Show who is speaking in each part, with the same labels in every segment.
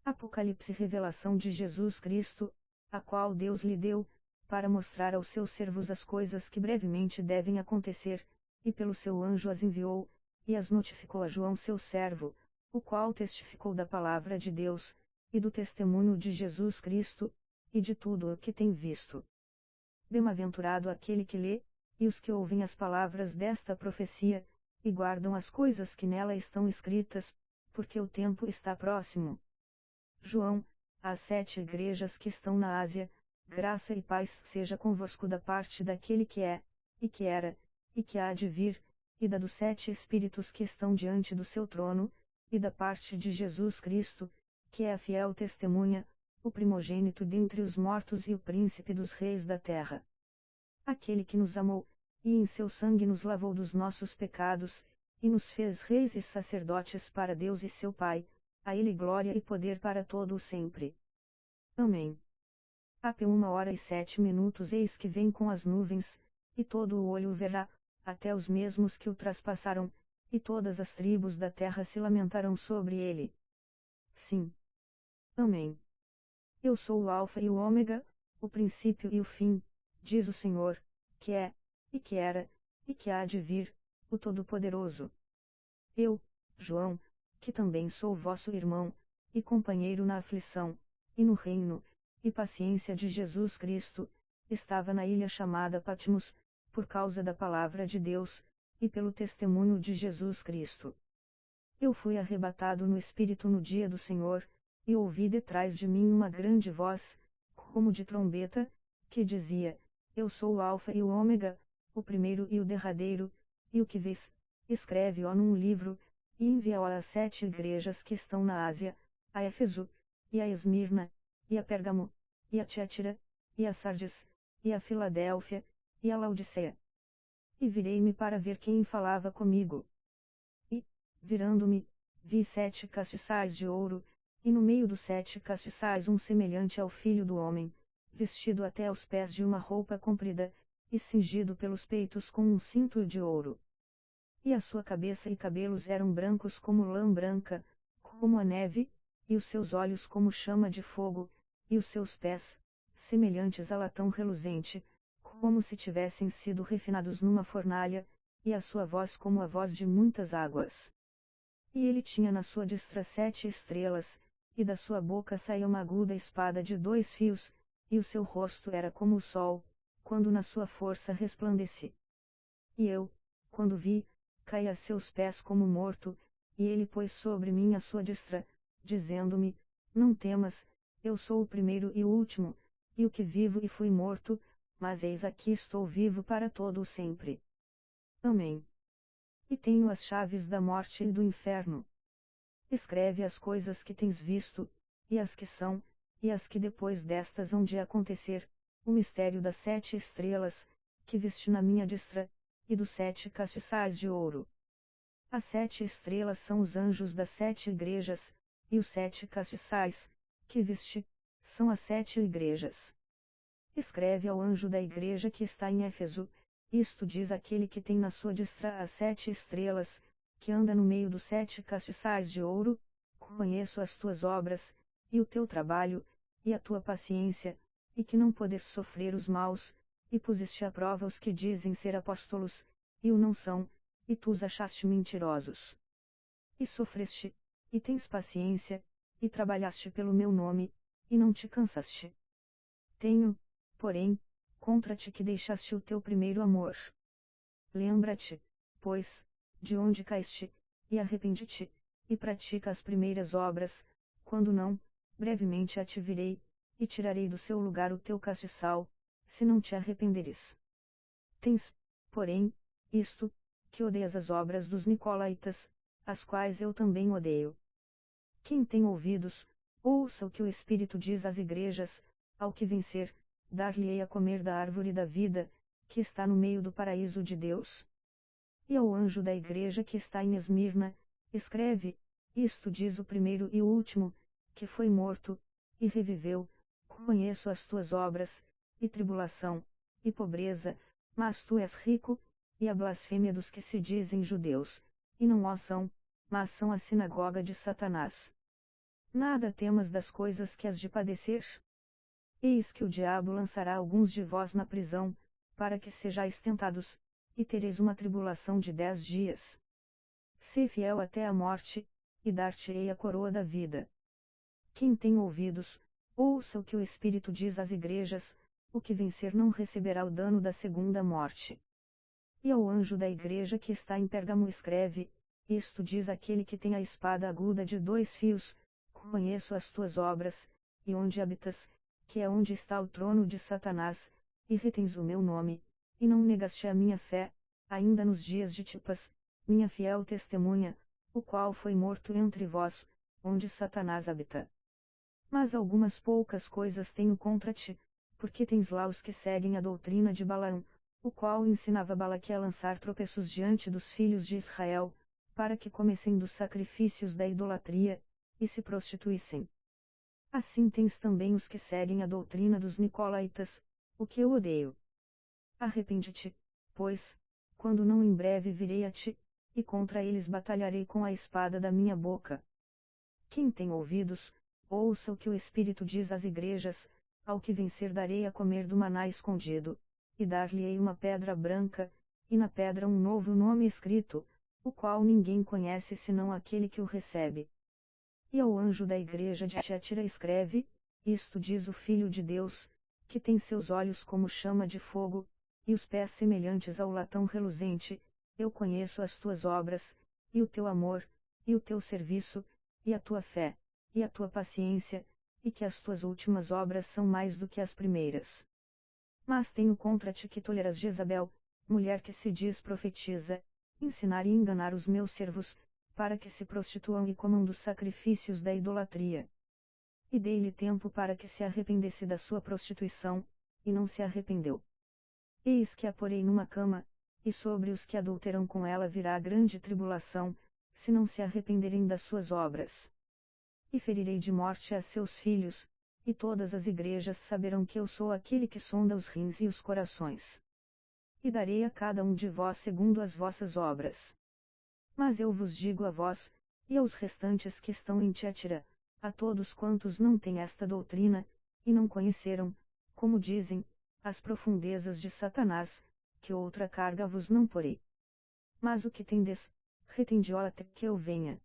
Speaker 1: Apocalipse, revelação de Jesus Cristo, a qual Deus lhe deu, para mostrar aos seus servos as coisas que brevemente devem acontecer, e pelo seu anjo as enviou, e as notificou a João seu servo, o qual testificou da palavra de Deus, e do testemunho de Jesus Cristo, e de tudo o que tem visto. Bem-aventurado aquele que lê, e os que ouvem as palavras desta profecia, e guardam as coisas que nela estão escritas, porque o tempo está próximo. João, às 7 igrejas que estão na Ásia, graça e paz seja convosco da parte daquele que é, e que era, e que há de vir, e da dos 7 Espíritos que estão diante do seu trono, e da parte de Jesus Cristo, que é a fiel testemunha, o primogênito dentre os mortos e o príncipe dos reis da terra. Aquele que nos amou, e em seu sangue nos lavou dos nossos pecados, e nos fez reis e sacerdotes para Deus e seu Pai, a ele glória e poder para todo o sempre. Amém. Até 1h07, eis que vem com as nuvens, e todo o olho o verá, até os mesmos que o traspassaram, e todas as tribos da terra se lamentarão sobre ele. Sim. Amém. Eu sou o Alfa e o Ômega, o princípio e o fim, diz o Senhor, que é, e que era, e que há de vir, o Todo-Poderoso. Eu, João, que também sou vosso irmão, e companheiro na aflição, e no reino, e paciência de Jesus Cristo, estava na ilha chamada Patmos, por causa da palavra de Deus, e pelo testemunho de Jesus Cristo. Eu fui arrebatado no Espírito no dia do Senhor, e ouvi detrás de mim uma grande voz, como de trombeta, que dizia: Eu sou o Alfa e o Ômega, o primeiro e o derradeiro, e o que vês, escreve-o num livro, e envia-o às 7 igrejas que estão na Ásia, a Éfeso, e a Esmirna, e a Pérgamo, e a Tiatira, e a Sardes, e a Filadélfia, e a Laodiceia. E virei-me para ver quem falava comigo. E, virando-me, vi 7 castiçais de ouro, e no meio dos 7 castiçais um semelhante ao Filho do Homem, vestido até aos pés de uma roupa comprida, e cingido pelos peitos com um cinto de ouro. E a sua cabeça e cabelos eram brancos como lã branca, como a neve, e os seus olhos como chama de fogo, e os seus pés, semelhantes a latão reluzente, como se tivessem sido refinados numa fornalha, e a sua voz como a voz de muitas águas. E ele tinha na sua destra 7 estrelas, e da sua boca saía uma aguda espada de 2 fios, e o seu rosto era como o sol, quando na sua força resplandece. E eu, quando vi, caí a seus pés como morto, e ele pôs sobre mim a sua destra, dizendo-me: Não temas, eu sou o primeiro e o último, e o que vivo e fui morto, mas eis aqui estou vivo para todo o sempre. Amém. E tenho as chaves da morte e do inferno. Escreve as coisas que tens visto, e as que são, e as que depois destas hão de acontecer, o mistério das 7 estrelas, que viste na minha destra, e dos 7 castiçais de ouro. As 7 estrelas são os anjos das 7 igrejas, e os 7 castiçais, que viste, são as 7 igrejas. Escreve ao anjo da igreja que está em Éfeso: Isto diz aquele que tem na sua destra as 7 estrelas, que anda no meio dos 7 castiçais de ouro: Conheço as tuas obras, e o teu trabalho, e a tua paciência, e que não podes sofrer os maus, e puseste à prova os que dizem ser apóstolos, e o não são, e tu os achaste mentirosos. E sofreste, e tens paciência, e trabalhaste pelo meu nome, e não te cansaste. Tenho, porém, contra ti que deixaste o teu primeiro amor. Lembra-te, pois, de onde caíste, e arrepende-te, e pratica as primeiras obras, quando não, brevemente a te virei, e tirarei do seu lugar o teu castiçal, se não te arrependeres. Tens, porém, isto, que odeias as obras dos nicolaítas, as quais eu também odeio. Quem tem ouvidos, ouça o que o Espírito diz às igrejas: Ao que vencer, dar-lhe-ei a comer da árvore da vida, que está no meio do paraíso de Deus. E ao anjo da igreja que está em Esmirna, escreve: Isto diz o primeiro e o último, que foi morto, e reviveu: Conheço as tuas obras, e tribulação, e pobreza, mas tu és rico, e a blasfêmia dos que se dizem judeus, e não o são, mas são a sinagoga de Satanás. Nada temas das coisas que has de padecer. Eis que o diabo lançará alguns de vós na prisão, para que sejais tentados, e tereis uma tribulação de 10 dias. Sê fiel até a morte, e dar-te-ei a coroa da vida. Quem tem ouvidos, ouça o que o Espírito diz às igrejas: o que vencer não receberá o dano da segunda morte. E ao anjo da igreja que está em Pérgamo escreve: isto diz aquele que tem a espada aguda de 2 fios: conheço as tuas obras, e onde habitas, que é onde está o trono de Satanás, e retens o meu nome, e não negaste a minha fé, ainda nos dias de Tipas, minha fiel testemunha, o qual foi morto entre vós, onde Satanás habita. Mas algumas poucas coisas tenho contra ti, porque tens lá os que seguem a doutrina de Balaão, o qual ensinava Balaque a lançar tropeços diante dos filhos de Israel, para que comessem dos sacrifícios da idolatria, e se prostituíssem. Assim tens também os que seguem a doutrina dos Nicolaítas, o que eu odeio. Arrepende-te, pois, quando não em breve virei a ti, e contra eles batalharei com a espada da minha boca. Quem tem ouvidos, ouça o que o Espírito diz às igrejas: ao que vencer darei a comer do maná escondido, e dar-lhe-ei uma pedra branca, e na pedra um novo nome escrito, o qual ninguém conhece senão aquele que o recebe. E ao anjo da igreja de Tiatira escreve: isto diz o Filho de Deus, que tem seus olhos como chama de fogo, e os pés semelhantes ao latão reluzente. Eu conheço as tuas obras, e o teu amor, e o teu serviço, e a tua fé, e a tua paciência, e que as tuas últimas obras são mais do que as primeiras. Mas tenho contra ti que toleras Jezabel, mulher que se diz profetiza, ensinar e enganar os meus servos, para que se prostituam e comam dos sacrifícios da idolatria. E dei-lhe tempo para que se arrependesse da sua prostituição, e não se arrependeu. Eis que a porei numa cama, e sobre os que adulteram com ela virá grande tribulação, se não se arrependerem das suas obras. E ferirei de morte a seus filhos, e todas as igrejas saberão que eu sou aquele que sonda os rins e os corações. E darei a cada um de vós segundo as vossas obras. Mas eu vos digo a vós, e aos restantes que estão em Tiatira, a todos quantos não têm esta doutrina, e não conheceram, como dizem, as profundezas de Satanás, que outra carga vos não porei. Mas o que tendes, retende-o até que eu venha.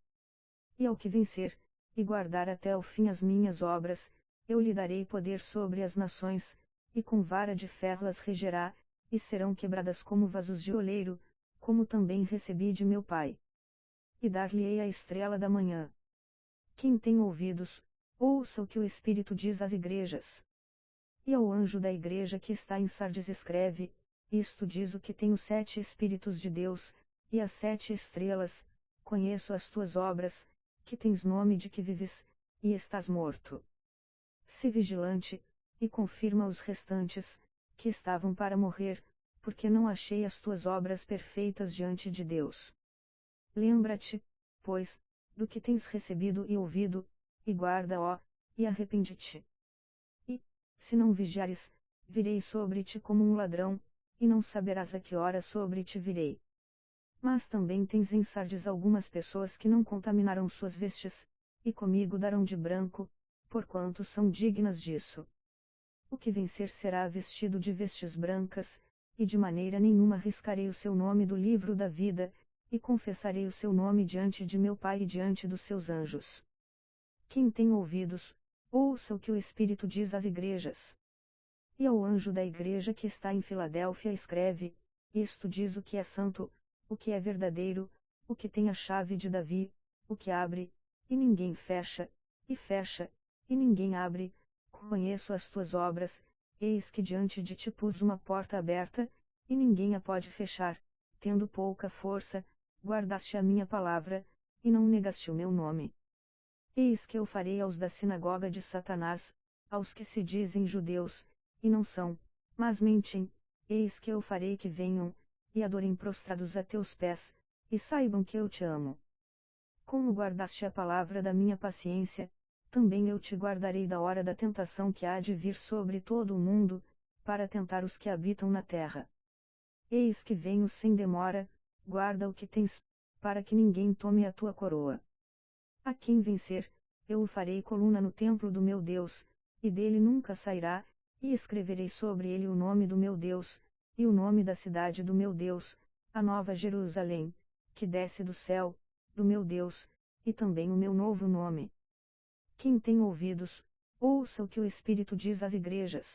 Speaker 1: E ao que vencer, e guardar até o fim as minhas obras, eu lhe darei poder sobre as nações, e com vara de ferro as regerá, e serão quebradas como vasos de oleiro, como também recebi de meu Pai. E dar-lhe-ei a estrela da manhã. Quem tem ouvidos, ouça o que o Espírito diz às igrejas. E ao anjo da igreja que está em Sardes escreve: isto diz o que tem os 7 Espíritos de Deus, e as 7 estrelas: conheço as tuas obras, que tens nome de que vives, e estás morto. Se vigilante, e confirma os restantes, que estavam para morrer, porque não achei as tuas obras perfeitas diante de Deus. Lembra-te, pois, do que tens recebido e ouvido, e guarda-o, e arrepende-te. E, se não vigiares, virei sobre ti como um ladrão, e não saberás a que hora sobre ti virei. Mas também tens em Sardes algumas pessoas que não contaminaram suas vestes, e comigo darão de branco, porquanto são dignas disso. O que vencer será vestido de vestes brancas, e de maneira nenhuma riscarei o seu nome do livro da vida, e confessarei o seu nome diante de meu Pai e diante dos seus anjos. Quem tem ouvidos, ouça o que o Espírito diz às igrejas. E ao anjo da igreja que está em Filadélfia escreve: isto diz o que é santo, o que é verdadeiro, o que tem a chave de Davi, o que abre, e ninguém fecha, e ninguém abre. Conheço as tuas obras, eis que diante de ti pus uma porta aberta, e ninguém a pode fechar, tendo pouca força, guardaste a minha palavra, e não negaste o meu nome. Eis que eu farei aos da sinagoga de Satanás, aos que se dizem judeus, e não são, mas mentem, eis que eu farei que venham, e adorem prostrados a teus pés, e saibam que eu te amo. Como guardaste a palavra da minha paciência, também eu te guardarei da hora da tentação que há de vir sobre todo o mundo, para tentar os que habitam na terra. Eis que venho sem demora, guarda o que tens, para que ninguém tome a tua coroa. A quem vencer, Eu o farei coluna no templo do meu Deus, e dele nunca sairá, e escreverei sobre ele o nome do meu Deus, e o nome da cidade do meu Deus, a nova Jerusalém, que desce do céu, do meu Deus, e também o meu novo nome. Quem tem ouvidos, ouça o que o Espírito diz às igrejas.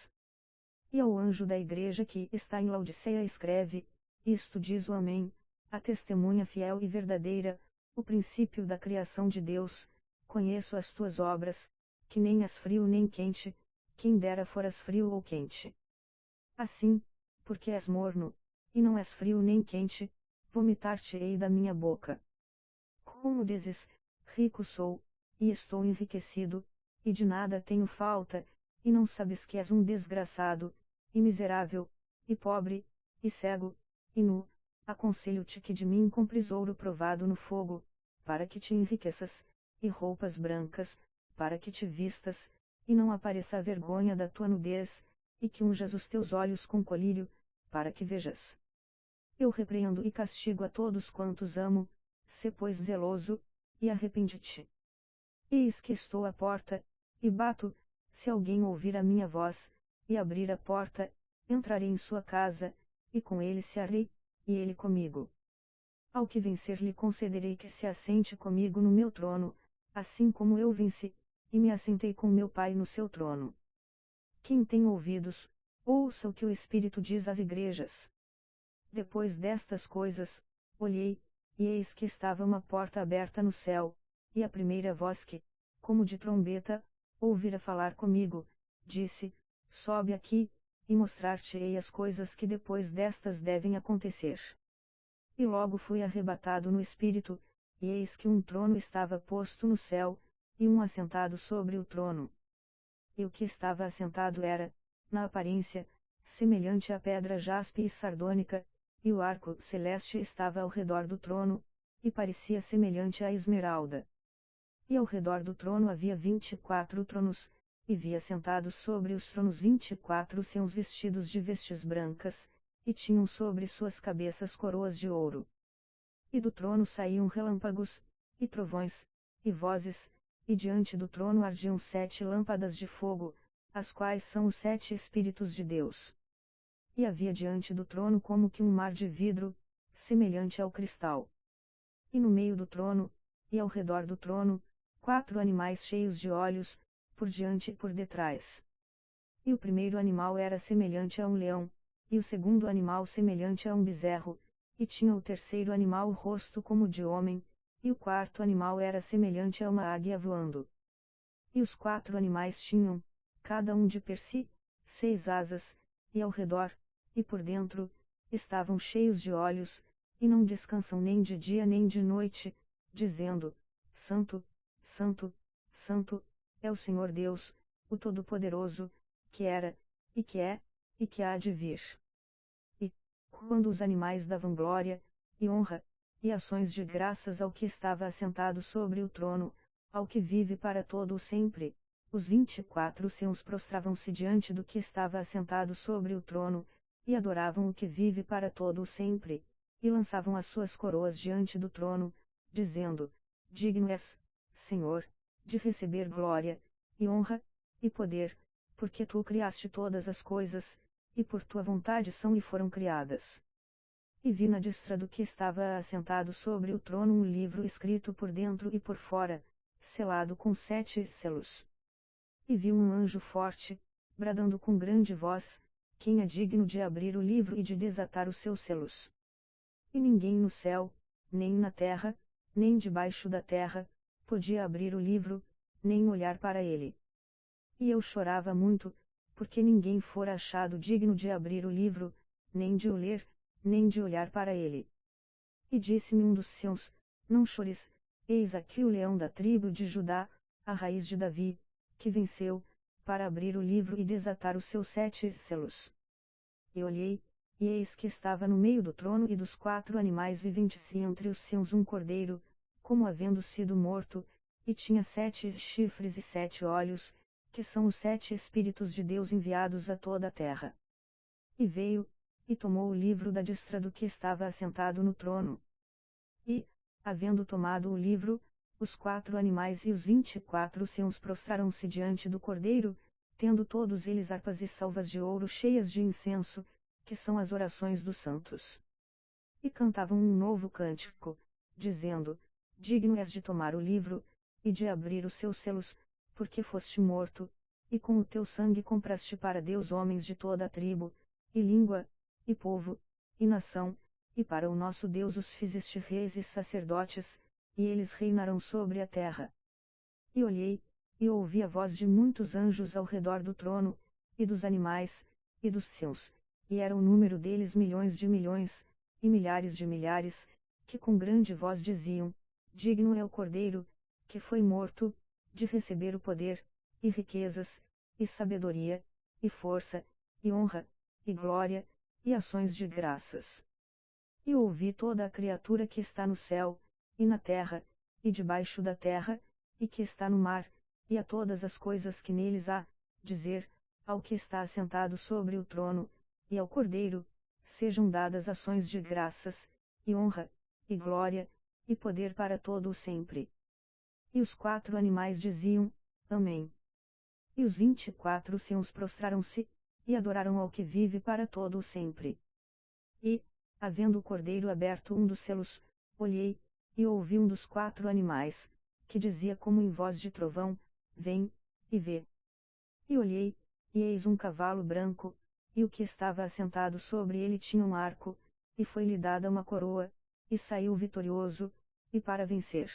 Speaker 1: E ao anjo da igreja que está em Laodiceia escreve: isto diz o Amém, a testemunha fiel e verdadeira, o princípio da criação de Deus. Conheço as tuas obras, que nem és frio nem quente, quem dera foras frio ou quente. Assim, porque és morno, e não és frio nem quente, vomitar-te-ei da minha boca. Como dizes, rico sou, e estou enriquecido, e de nada tenho falta, e não sabes que és um desgraçado, e miserável, e pobre, e cego, e nu, aconselho-te que de mim compres ouro provado no fogo, para que te enriqueças, e roupas brancas, para que te vistas, e não apareça a vergonha da tua nudez, e que unjas os teus olhos com colírio, para que vejas. Eu repreendo e castigo a todos quantos amo, sê pois zeloso, e arrepende-te. Eis que estou à porta, e bato, se alguém ouvir a minha voz, e abrir a porta, entrarei em sua casa, e com ele cearei, e ele comigo. Ao que vencer lhe concederei que se assente comigo no meu trono, assim como eu venci, e me assentei com meu Pai no seu trono. Quem tem ouvidos, ouça o que o Espírito diz às igrejas. Depois destas coisas, olhei, e eis que estava uma porta aberta no céu, e a primeira voz que, como de trombeta, ouvira falar comigo, disse: sobe aqui, e mostrar-te-ei as coisas que depois destas devem acontecer. E logo fui arrebatado no espírito, e eis que um trono estava posto no céu, e um assentado sobre o trono. E o que estava assentado era, na aparência, semelhante à pedra jaspe e sardônica, e o arco celeste estava ao redor do trono, e parecia semelhante à esmeralda. E ao redor do trono havia 24 tronos, e via sentados sobre os tronos 24 anciãos vestidos de vestes brancas, e tinham sobre suas cabeças coroas de ouro. E do trono saíam relâmpagos, e trovões, e vozes, e diante do trono ardiam 7 lâmpadas de fogo, as quais são os 7 Espíritos de Deus. E havia diante do trono como que um mar de vidro, semelhante ao cristal. E no meio do trono, e ao redor do trono, 4 animais cheios de olhos, por diante e por detrás. E o primeiro animal era semelhante a um leão, e o segundo animal semelhante a um bezerro, e tinha o terceiro animal o rosto como de homem, e o quarto animal era semelhante a uma águia voando. E os 4 animais tinham, cada um de per si, 6 asas, e ao redor, e por dentro, estavam cheios de olhos, e não descansam nem de dia nem de noite, dizendo: Santo, Santo, Santo, é o Senhor Deus, o Todo-Poderoso, que era, e que é, e que há de vir. E, quando os animais davam glória, e honra, e ações de graças ao que estava assentado sobre o trono, ao que vive para todo o sempre, os 24 anciãos prostravam-se diante do que estava assentado sobre o trono, e adoravam o que vive para todo o sempre, e lançavam as suas coroas diante do trono, dizendo: Digno és, Senhor, de receber glória, e honra, e poder, porque tu criaste todas as coisas, e por tua vontade são e foram criadas. E vi na destra do que estava assentado sobre o trono um livro escrito por dentro e por fora, selado com 7 selos. E vi um anjo forte, bradando com grande voz: quem é digno de abrir o livro e de desatar os seus selos? E ninguém no céu, nem na terra, nem debaixo da terra, podia abrir o livro, nem olhar para ele. E eu chorava muito, porque ninguém fora achado digno de abrir o livro, nem de o ler, nem de olhar para ele. E disse-me um dos seus: não chores, eis aqui o leão da tribo de Judá, a raiz de Davi, que venceu, para abrir o livro e desatar os seus 7 selos. E olhei, e eis que estava no meio do trono e dos 4 animais viventes e entre os seus um cordeiro, como havendo sido morto, e tinha 7 chifres e 7 olhos, que são os 7 Espíritos de Deus enviados a toda a terra. E veio, e tomou o livro da destra do que estava assentado no trono. E, havendo tomado o livro, Os 4 animais e os 24 anciãos prostraram-se diante do Cordeiro, tendo todos eles harpas e salvas de ouro cheias de incenso, que são as orações dos santos. E cantavam um novo cântico, dizendo: Digno és de tomar o livro, e de abrir os seus selos, porque foste morto, e com o teu sangue compraste para Deus homens de toda a tribo, e língua, e povo, e nação, e para o nosso Deus os fizeste reis e sacerdotes, e eles reinarão sobre a terra. E olhei, e ouvi a voz de muitos anjos ao redor do trono, e dos animais, e dos seus, e era o número deles milhões de milhões, e milhares de milhares, que com grande voz diziam: Digno é o Cordeiro, que foi morto, de receber o poder, e riquezas, e sabedoria, e força, e honra, e glória, e ações de graças. E ouvi toda a criatura que está no céu, e na terra, e debaixo da terra, e que está no mar, e a todas as coisas que neles há, dizer, ao que está assentado sobre o trono, e ao Cordeiro, sejam dadas ações de graças, e honra, e glória, e poder para todo o sempre. E os 4 animais diziam: Amém. E os 24 anciãos prostraram-se, e adoraram ao que vive para todo o sempre. E, havendo o Cordeiro aberto um dos selos, olhei, e ouvi um dos 4 animais, que dizia como em voz de trovão: Vem, e vê. E olhei, e eis um cavalo branco, e o que estava assentado sobre ele tinha um arco, e foi-lhe dada uma coroa, e saiu vitorioso, e para vencer.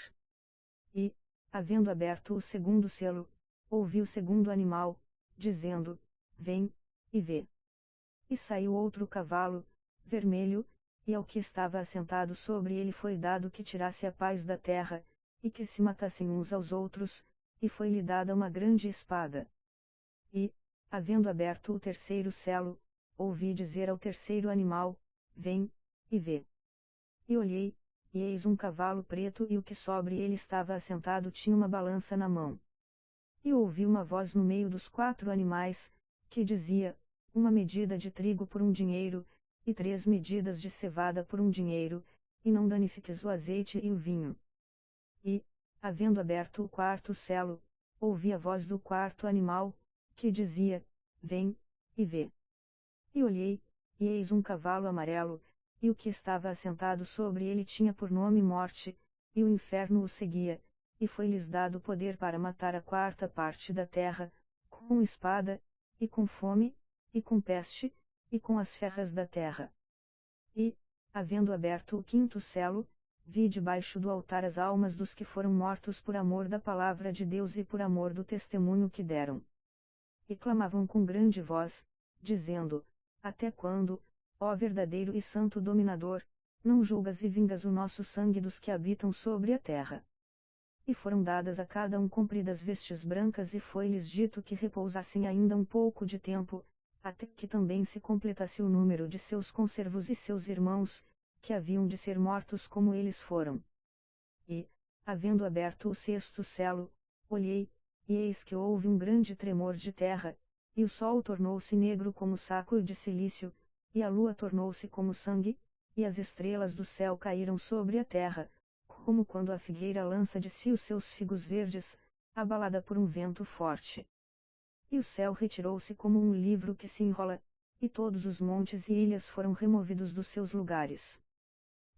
Speaker 1: E, havendo aberto o segundo selo, ouvi o segundo animal, dizendo: Vem, e vê. E saiu outro cavalo, vermelho, e ao que estava assentado sobre ele foi dado que tirasse a paz da terra, e que se matassem uns aos outros, e foi-lhe dada uma grande espada. E, havendo aberto o terceiro selo, ouvi dizer ao terceiro animal: Vem, e vê. E olhei, e eis um cavalo preto e o que sobre ele estava assentado tinha uma balança na mão. E ouvi uma voz no meio dos 4 animais, que dizia: Uma medida de trigo por um dinheiro, e 3 medidas de cevada por um dinheiro, e não danifiques o azeite e o vinho. E, havendo aberto o quarto selo, ouvi a voz do 4 animal, que dizia: Vem, e vê. E olhei, e eis um cavalo amarelo, e o que estava assentado sobre ele tinha por nome Morte, e o inferno o seguia, e foi-lhes dado poder para matar a 4ª parte da terra, com espada, e com fome, e com peste, e com as ferras da terra. E, havendo aberto o quinto selo, vi debaixo do altar as almas dos que foram mortos por amor da palavra de Deus e por amor do testemunho que deram. E clamavam com grande voz, dizendo: Até quando, ó verdadeiro e santo dominador, não julgas e vingas o nosso sangue dos que habitam sobre a terra? E foram dadas a cada um compridas vestes brancas e foi-lhes dito que repousassem ainda um pouco de tempo, até que também se completasse o número de seus conservos e seus irmãos, que haviam de ser mortos como eles foram. E, havendo aberto o sexto selo, olhei, e eis que houve um grande tremor de terra, e o sol tornou-se negro como saco de cilício, e a lua tornou-se como sangue, e as estrelas do céu caíram sobre a terra, como quando a figueira lança de si os seus figos verdes, abalada por um vento forte. E o céu retirou-se como um livro que se enrola, e todos os montes e ilhas foram removidos dos seus lugares.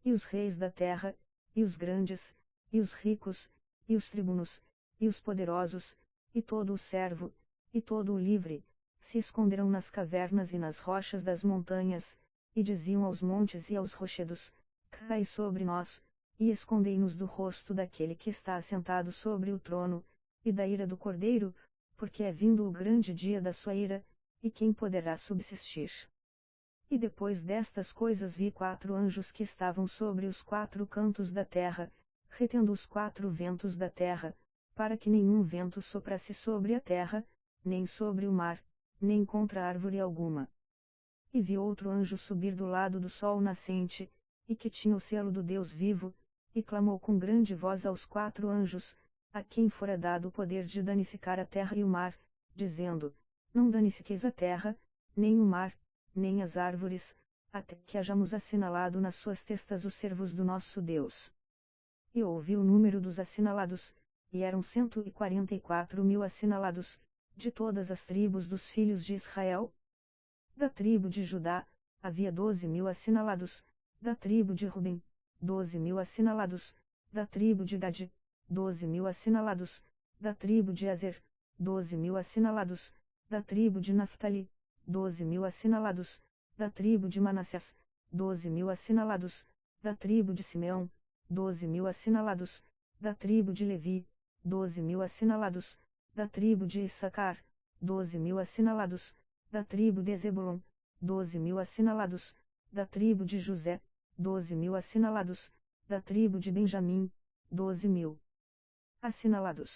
Speaker 1: E os reis da terra, e os grandes, e os ricos, e os tribunos, e os poderosos, e todo o servo, e todo o livre, se esconderam nas cavernas e nas rochas das montanhas, e diziam aos montes e aos rochedos: Cai sobre nós, e escondei-nos do rosto daquele que está assentado sobre o trono, e da ira do Cordeiro, porque é vindo o grande dia da sua ira, e quem poderá subsistir? E depois destas coisas vi 4 anjos que estavam sobre os 4 cantos da terra, retendo os 4 ventos da terra, para que nenhum vento soprasse sobre a terra, nem sobre o mar, nem contra árvore alguma. E vi outro anjo subir do lado do sol nascente, e que tinha o selo do Deus vivo, e clamou com grande voz aos 4 anjos, a quem fora dado o poder de danificar a terra e o mar, dizendo: Não danifiqueis a terra, nem o mar, nem as árvores, até que hajamos assinalado nas suas testas os servos do nosso Deus. E ouvi o número dos assinalados, e eram 144.000 assinalados, de todas as tribos dos filhos de Israel. Da tribo de Judá, havia 12.000 assinalados, da tribo de Ruben, 12.000 assinalados, da tribo de Gade, 12.000 assinalados, da tribo de Azer, 12.000 assinalados, da tribo de Naftali, 12.000 assinalados, da tribo de Manassés, 12.000 assinalados, da tribo de Simeão, 12.000 assinalados, da tribo de Levi, 12.000 assinalados, da tribo de Issacar, 12.000 assinalados, da tribo de Zebulon, 12.000 assinalados, da tribo de José, 12.000 assinalados, da tribo de Benjamim, 12.000 assinalados.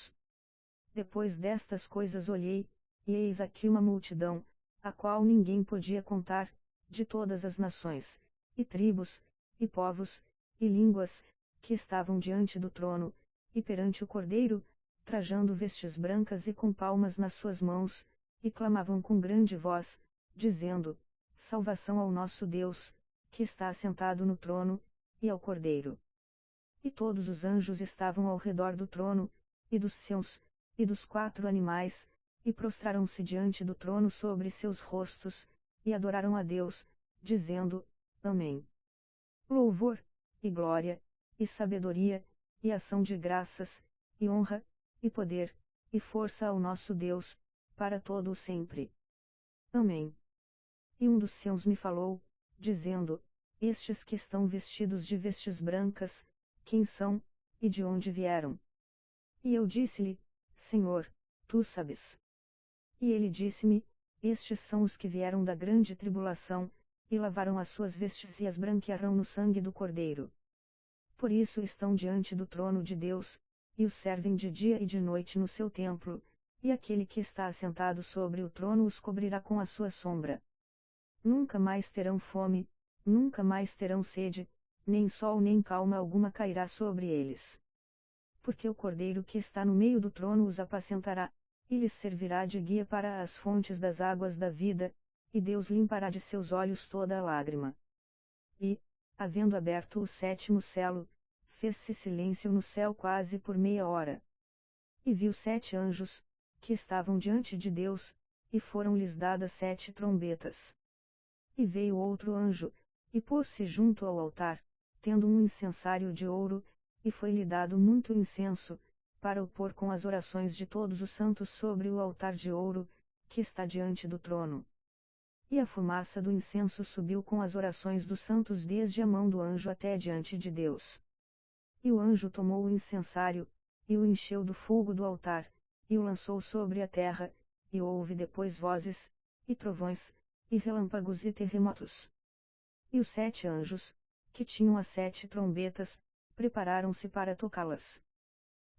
Speaker 1: Depois destas coisas olhei, e eis aqui uma multidão, a qual ninguém podia contar, de todas as nações, e tribos, e povos, e línguas, que estavam diante do trono, e perante o Cordeiro, trajando vestes brancas e com palmas nas suas mãos, e clamavam com grande voz, dizendo: Salvação ao nosso Deus, que está assentado no trono, e ao Cordeiro. E todos os anjos estavam ao redor do trono, e dos seus, e dos 4 animais, e prostraram-se diante do trono sobre seus rostos, e adoraram a Deus, dizendo: Amém. Louvor, e glória, e sabedoria, e ação de graças, e honra, e poder, e força ao nosso Deus, para todo o sempre. Amém. E um dos seus me falou, dizendo: Estes que estão vestidos de vestes brancas, quem são, e de onde vieram? E eu disse-lhe: Senhor, tu sabes. E ele disse-me: Estes são os que vieram da grande tribulação, e lavaram as suas vestes e as branquearão no sangue do Cordeiro. Por isso estão diante do trono de Deus, e o servem de dia e de noite no seu templo, e aquele que está assentado sobre o trono os cobrirá com a sua sombra. Nunca mais terão fome, nunca mais terão sede, nem sol nem calma alguma cairá sobre eles. Porque o Cordeiro que está no meio do trono os apacentará, e lhes servirá de guia para as fontes das águas da vida, e Deus limpará de seus olhos toda a lágrima. E, havendo aberto o 7º selo, fez-se silêncio no céu quase por meia hora. E viu 7 anjos, que estavam diante de Deus, e foram-lhes dadas 7 trombetas. E veio outro anjo, e pôs-se junto ao altar, tendo um incensário de ouro, e foi-lhe dado muito incenso, para o pôr com as orações de todos os santos sobre o altar de ouro, que está diante do trono. E a fumaça do incenso subiu com as orações dos santos desde a mão do anjo até diante de Deus. E o anjo tomou o incensário, e o encheu do fogo do altar, e o lançou sobre a terra, e houve depois vozes, e trovões, e relâmpagos e terremotos. E os 7 anjos, que tinham as 7 trombetas, prepararam-se para tocá-las.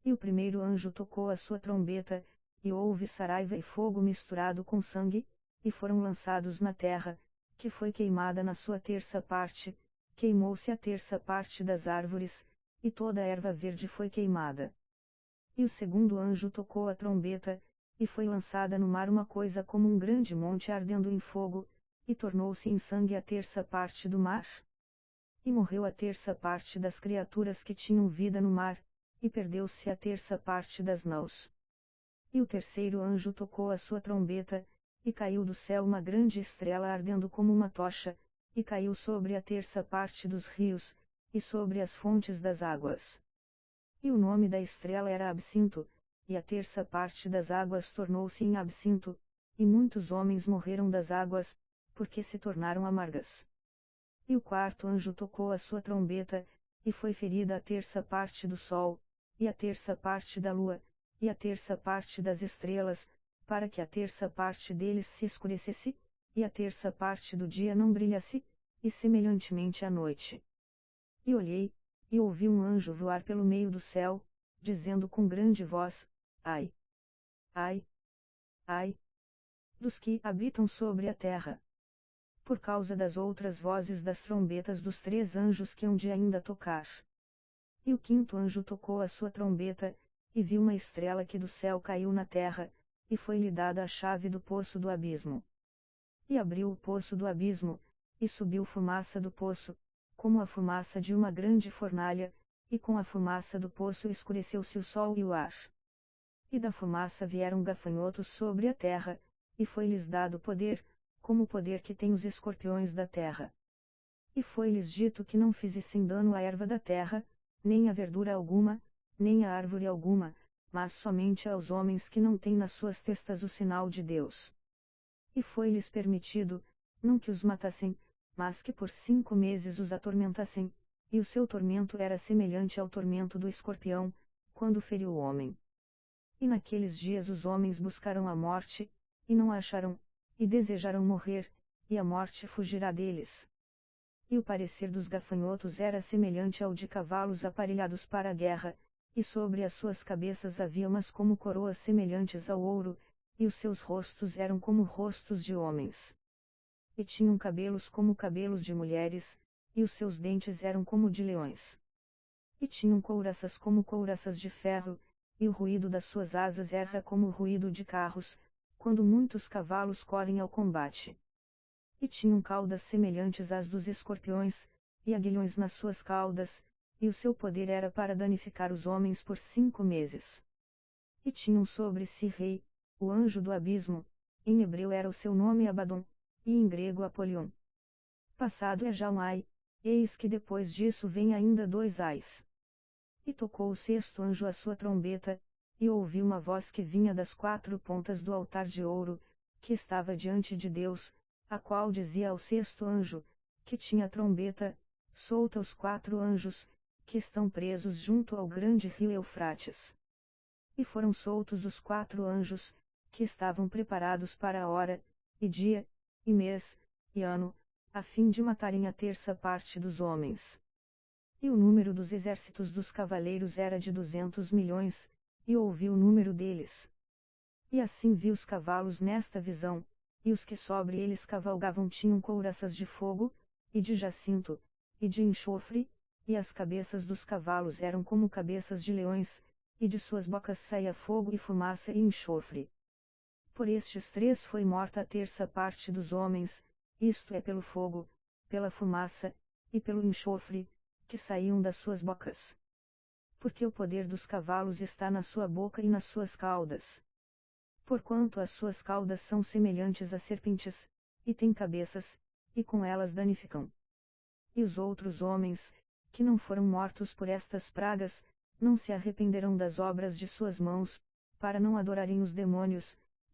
Speaker 1: E o primeiro anjo tocou a sua trombeta, e houve saraiva e fogo misturado com sangue, e foram lançados na terra, que foi queimada na sua terça parte, queimou-se a terça parte das árvores, e toda a erva verde foi queimada. E o segundo anjo tocou a trombeta, e foi lançada no mar uma coisa como um grande monte ardendo em fogo, e tornou-se em sangue a terça parte do mar. E morreu a terça parte das criaturas que tinham vida no mar, e perdeu-se a terça parte das naus. E o terceiro anjo tocou a sua trombeta, e caiu do céu uma grande estrela ardendo como uma tocha, e caiu sobre a terça parte dos rios, e sobre as fontes das águas. E o nome da estrela era Absinto, e a terça parte das águas tornou-se em absinto, e muitos homens morreram das águas, porque se tornaram amargas. E o quarto anjo tocou a sua trombeta, e foi ferida a terça parte do sol, e a terça parte da lua, e a terça parte das estrelas, para que a terça parte deles se escurecesse, e a terça parte do dia não brilhasse, e semelhantemente à noite. E olhei, e ouvi um anjo voar pelo meio do céu, dizendo com grande voz: Ai! Ai! Ai! Dos que habitam sobre a terra! Por causa das outras vozes das trombetas dos 3 anjos que hão de ainda tocar. E o quinto anjo tocou a sua trombeta, e viu uma estrela que do céu caiu na terra, e foi-lhe dada a chave do poço do abismo. E abriu o poço do abismo, e subiu fumaça do poço, como a fumaça de uma grande fornalha, e com a fumaça do poço escureceu-se o sol e o ar. E da fumaça vieram gafanhotos sobre a terra, e foi-lhes dado poder, como o poder que tem os escorpiões da terra. E foi-lhes dito que não fizessem dano à erva da terra, nem a verdura alguma, nem a árvore alguma, mas somente aos homens que não têm nas suas testas o sinal de Deus. E foi-lhes permitido, não que os matassem, mas que por 5 meses os atormentassem, e o seu tormento era semelhante ao tormento do escorpião, quando feriu o homem. E naqueles dias os homens buscaram a morte, e não a acharam, e desejaram morrer, e a morte fugirá deles. E o parecer dos gafanhotos era semelhante ao de cavalos aparelhados para a guerra, e sobre as suas cabeças havia umas como coroas semelhantes ao ouro, e os seus rostos eram como rostos de homens. E tinham cabelos como cabelos de mulheres, e os seus dentes eram como de leões. E tinham couraças como couraças de ferro, e o ruído das suas asas era como o ruído de carros, quando muitos cavalos correm ao combate. E tinham caudas semelhantes às dos escorpiões, e aguilhões nas suas caudas, e o seu poder era para danificar os homens por 5 meses. E tinham sobre si rei, o anjo do abismo, em hebreu era o seu nome Abaddon, e em grego Apolion. Passado é já um ai, eis que depois disso vem ainda 2 ais. E tocou o 6º anjo a sua trombeta, e ouvi uma voz que vinha das 4 pontas do altar de ouro, que estava diante de Deus, a qual dizia ao 6º anjo, que tinha a trombeta: solta os 4 anjos, que estão presos junto ao grande rio Eufrates. E foram soltos os 4 anjos, que estavam preparados para a hora, e dia, e mês, e ano, a fim de matarem a 1/3 parte dos homens. E o número dos exércitos dos cavaleiros era de 200 milhões, e ouvi o número deles. E assim vi os cavalos nesta visão, e os que sobre eles cavalgavam tinham couraças de fogo, e de jacinto, e de enxofre, e as cabeças dos cavalos eram como cabeças de leões, e de suas bocas saía fogo e fumaça e enxofre. Por estes 3 foi morta a 1/3 parte dos homens, isto é pelo fogo, pela fumaça, e pelo enxofre, que saíam das suas bocas. Porque o poder dos cavalos está na sua boca e nas suas caudas. Porquanto as suas caudas são semelhantes a serpentes, e têm cabeças, e com elas danificam. E os outros homens, que não foram mortos por estas pragas, não se arrependerão das obras de suas mãos, para não adorarem os demônios,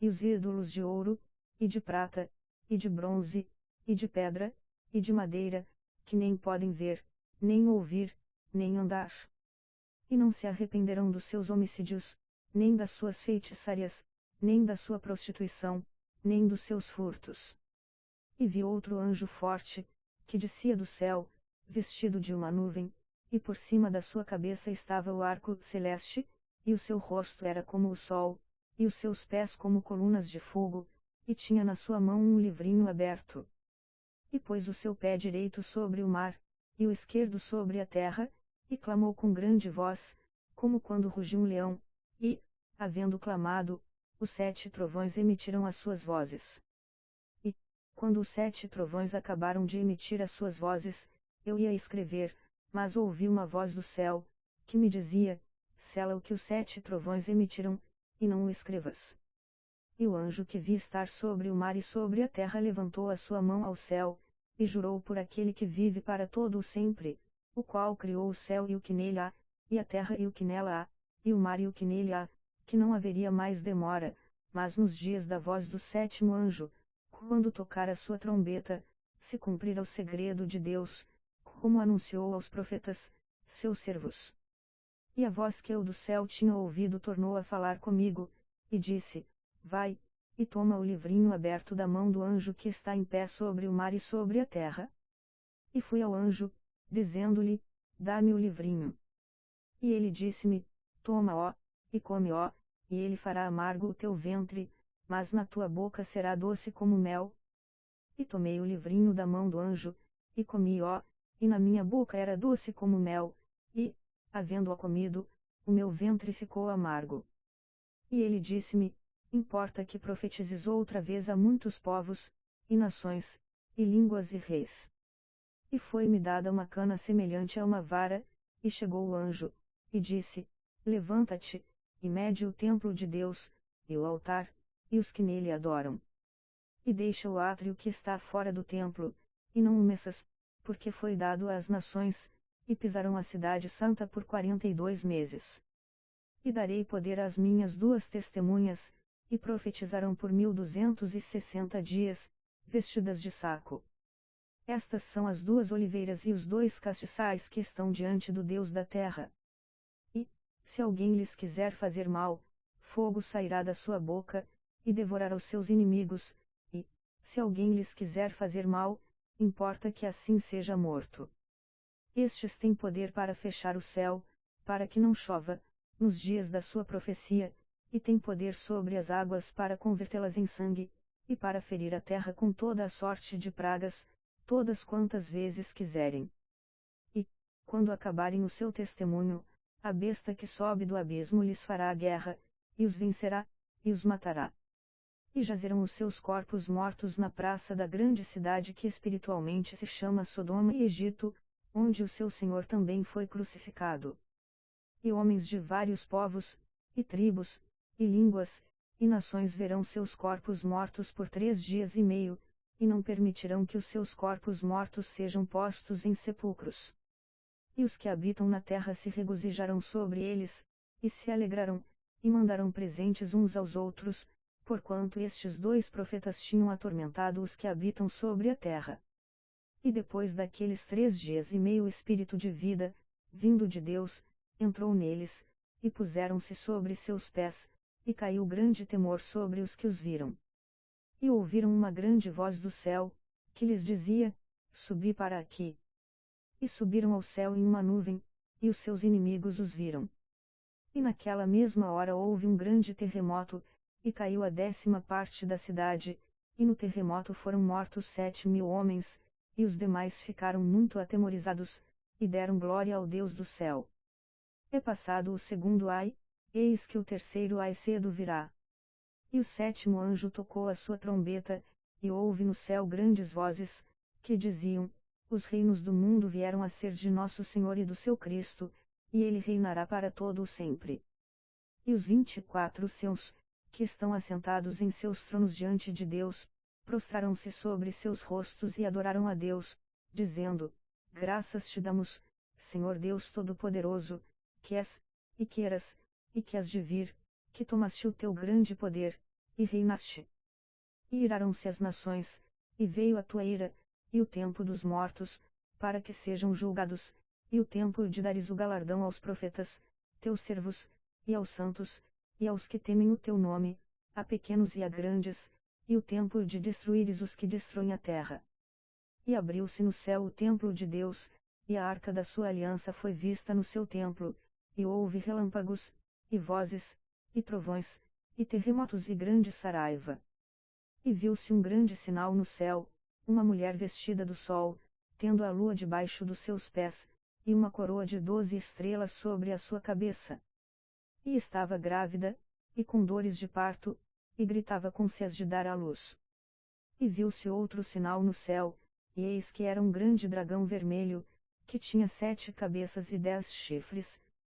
Speaker 1: e os ídolos de ouro, e de prata, e de bronze, e de pedra, e de madeira, que nem podem ver, nem ouvir, nem andar. E não se arrependerão dos seus homicídios, nem das suas feitiçarias, nem da sua prostituição, nem dos seus furtos. E vi outro anjo forte, que descia do céu, vestido de uma nuvem, e por cima da sua cabeça estava o arco celeste, e o seu rosto era como o sol, e os seus pés como colunas de fogo, e tinha na sua mão um livrinho aberto. E pôs o seu pé direito sobre o mar, e o esquerdo sobre a terra, e clamou com grande voz, como quando ruge um leão, e, havendo clamado, os 7 trovões emitiram as suas vozes. E, quando os 7 trovões acabaram de emitir as suas vozes, eu ia escrever, mas ouvi uma voz do céu, que me dizia: sela o que os 7 trovões emitiram, e não o escrevas. E o anjo que vi estar sobre o mar e sobre a terra levantou a sua mão ao céu, e jurou por aquele que vive para todo o sempre, o qual criou o céu e o que nele há, e a terra e o que nela há, e o mar e o que nele há, que não haveria mais demora, mas nos dias da voz do 7º anjo, quando tocar a sua trombeta, se cumprirá o segredo de Deus, como anunciou aos profetas, seus servos. E a voz que eu do céu tinha ouvido tornou a falar comigo, e disse: vai, e toma o livrinho aberto da mão do anjo que está em pé sobre o mar e sobre a terra. E fui ao anjo, dizendo-lhe: dá-me o livrinho. E ele disse-me: toma, ó, e come, ó, e ele fará amargo o teu ventre, mas na tua boca será doce como mel. E tomei o livrinho da mão do anjo, e comi, ó, e na minha boca era doce como mel, e, havendo-o comido, o meu ventre ficou amargo. E ele disse-me: importa que profetizes outra vez a muitos povos, e nações, e línguas e reis. E foi-me dada uma cana semelhante a uma vara, e chegou o anjo, e disse: Levanta-te, e mede o templo de Deus, e o altar, e os que nele adoram. E deixa o átrio que está fora do templo, e não o mexas, porque foi dado às nações, e pisarão a cidade santa por 42 meses. E darei poder às minhas duas testemunhas, e profetizarão por 1260 dias, vestidas de saco. Estas são as duas oliveiras e os dois castiçais que estão diante do Deus da terra. E, se alguém lhes quiser fazer mal, fogo sairá da sua boca, e devorará os seus inimigos, e, se alguém lhes quiser fazer mal, importa que assim seja morto. Estes têm poder para fechar o céu, para que não chova, nos dias da sua profecia, e têm poder sobre as águas para convertê-las em sangue, e para ferir a terra com toda a sorte de pragas, todas quantas vezes quiserem. E, quando acabarem o seu testemunho, a besta que sobe do abismo lhes fará a guerra, e os vencerá, e os matará. E jazerão os seus corpos mortos na praça da grande cidade que espiritualmente se chama Sodoma e Egito, onde o seu Senhor também foi crucificado. E homens de vários povos, e tribos, e línguas, e nações verão seus corpos mortos por 3 dias e meio, e não permitirão que os seus corpos mortos sejam postos em sepulcros. E os que habitam na terra se regozijarão sobre eles, e se alegrarão, e mandarão presentes uns aos outros, porquanto estes dois profetas tinham atormentado os que habitam sobre a terra. E depois daqueles 3 dias e meio o Espírito de vida, vindo de Deus, entrou neles, e puseram-se sobre seus pés, e caiu grande temor sobre os que os viram. E ouviram uma grande voz do céu, que lhes dizia: Subi para aqui. E subiram ao céu em uma nuvem, e os seus inimigos os viram. E naquela mesma hora houve um grande terremoto, e caiu a 10ª parte da cidade, e no terremoto foram mortos 7.000 homens, e os demais ficaram muito atemorizados, e deram glória ao Deus do céu. É passado o segundo ai, eis que o terceiro ai cedo virá. E o 7º anjo tocou a sua trombeta, e houve no céu grandes vozes, que diziam: Os reinos do mundo vieram a ser de nosso Senhor e do seu Cristo, e ele reinará para todo o sempre. E os 24 anciãos, que estão assentados em seus tronos diante de Deus, prostraram-se sobre seus rostos e adoraram a Deus, dizendo: Graças te damos, Senhor Deus Todo-Poderoso, que és, e que eras, e que has de vir, que tomaste o teu grande poder, e reinaste. E iraram-se as nações, e veio a tua ira, e o tempo dos mortos, para que sejam julgados, e o tempo de dares o galardão aos profetas, teus servos, e aos santos, e aos que temem o teu nome, a pequenos e a grandes, e o tempo de destruíres os que destroem a terra. E abriu-se no céu o templo de Deus, e a arca da sua aliança foi vista no seu templo, e houve relâmpagos, e vozes, e trovões, e terremotos e grande saraiva. E viu-se um grande sinal no céu, uma mulher vestida do sol, tendo a lua debaixo dos seus pés, e uma coroa de 12 estrelas sobre a sua cabeça. E estava grávida, e com dores de parto, e gritava com sede de dar à luz. E viu-se outro sinal no céu, e eis que era um grande dragão vermelho, que tinha 7 cabeças e 10 chifres,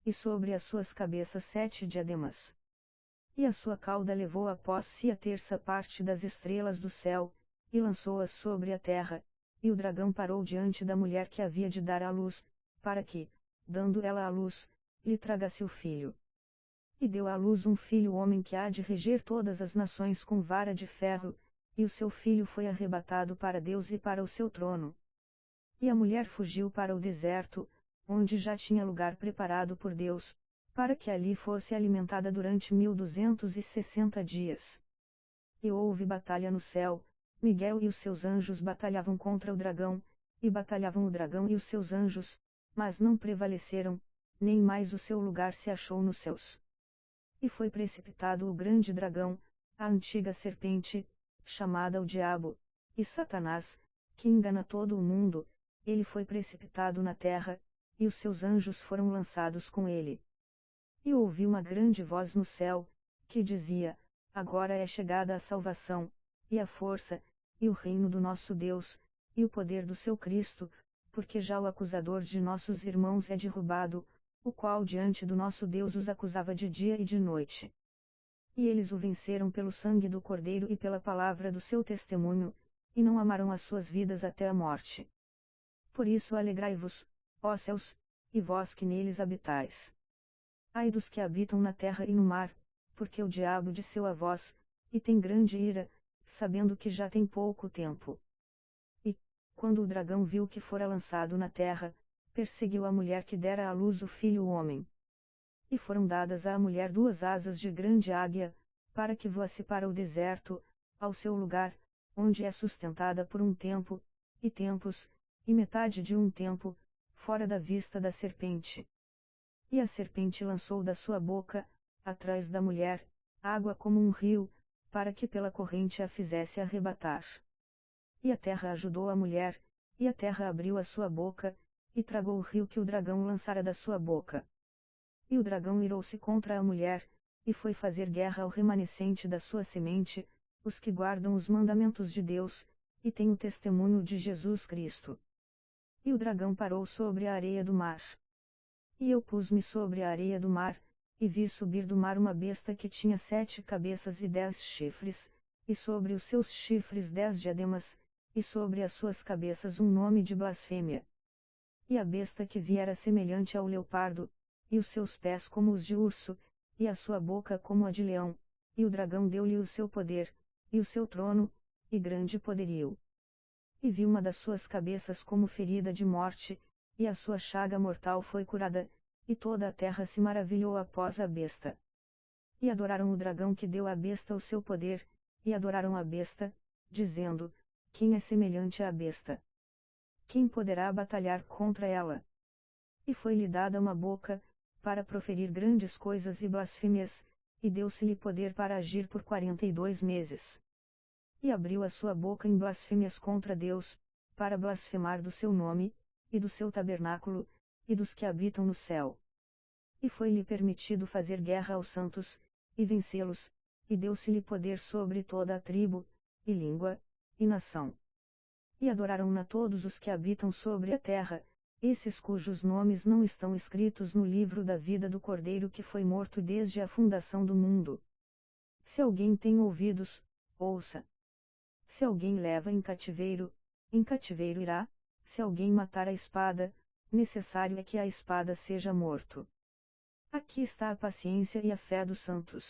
Speaker 1: e sobre as suas cabeças 7 diademas. E a sua cauda levou após si a 1/3 parte das estrelas do céu, e lançou-as sobre a terra, e o dragão parou diante da mulher que havia de dar à luz, para que, dando ela à luz, lhe tragasse o filho. E deu à luz um filho homem que há de reger todas as nações com vara de ferro, e o seu filho foi arrebatado para Deus e para o seu trono. E a mulher fugiu para o deserto, onde já tinha lugar preparado por Deus, para que ali fosse alimentada durante 1260 dias. E houve batalha no céu, Miguel e os seus anjos batalhavam contra o dragão, e batalhavam o dragão e os seus anjos, mas não prevaleceram, nem mais o seu lugar se achou nos céus. E foi precipitado o grande dragão, a antiga serpente, chamada o Diabo, e Satanás, que engana todo o mundo, ele foi precipitado na terra, e os seus anjos foram lançados com ele. E ouvi uma grande voz no céu, que dizia: Agora é chegada a salvação, e a força, e o reino do nosso Deus, e o poder do seu Cristo, porque já o acusador de nossos irmãos é derrubado, o qual diante do nosso Deus os acusava de dia e de noite. E eles o venceram pelo sangue do Cordeiro e pela palavra do seu testemunho, e não amaram as suas vidas até a morte. Por isso alegrai-vos, ó céus, e vós que neles habitais. Ai dos que habitam na terra e no mar, porque o diabo disseu a vós, e tem grande ira, sabendo que já tem pouco tempo. E, quando o dragão viu que fora lançado na terra, perseguiu a mulher que dera à luz o filho o homem. E foram dadas à mulher 2 asas de grande águia, para que voasse para o deserto, ao seu lugar, onde é sustentada por um tempo, e tempos, e metade de um tempo, fora da vista da serpente. E a serpente lançou da sua boca, atrás da mulher, água como um rio, para que pela corrente a fizesse arrebatar. E a terra ajudou a mulher, e a terra abriu a sua boca, e tragou o rio que o dragão lançara da sua boca. E o dragão irou-se contra a mulher, e foi fazer guerra ao remanescente da sua semente, os que guardam os mandamentos de Deus, e têm o testemunho de Jesus Cristo. E o dragão parou sobre a areia do mar. E eu pus-me sobre a areia do mar, e vi subir do mar uma besta que tinha 7 cabeças e 10 chifres, e sobre os seus chifres 10 diademas, e sobre as suas cabeças um nome de blasfêmia. E a besta que vi era semelhante ao leopardo, e os seus pés como os de urso, e a sua boca como a de leão, e o dragão deu-lhe o seu poder, e o seu trono, e grande poderio. E vi uma das suas cabeças como ferida de morte, e a sua chaga mortal foi curada, e toda a terra se maravilhou após a besta. E adoraram o dragão que deu à besta o seu poder, e adoraram a besta, dizendo: quem é semelhante à besta? Quem poderá batalhar contra ela? E foi-lhe dada uma boca, para proferir grandes coisas e blasfêmias, e deu-se-lhe poder para agir por 42 meses. E abriu a sua boca em blasfêmias contra Deus, para blasfemar do seu nome, e do seu tabernáculo, e dos que habitam no céu. E foi-lhe permitido fazer guerra aos santos, e vencê-los, e deu-se-lhe poder sobre toda a tribo, e língua, e nação. E adoraram-na todos os que habitam sobre a terra, esses cujos nomes não estão escritos no livro da vida do Cordeiro que foi morto desde a fundação do mundo. Se alguém tem ouvidos, ouça. Se alguém leva em cativeiro irá, se alguém matar a espada, necessário é que a espada seja morto. Aqui está a paciência e a fé dos santos.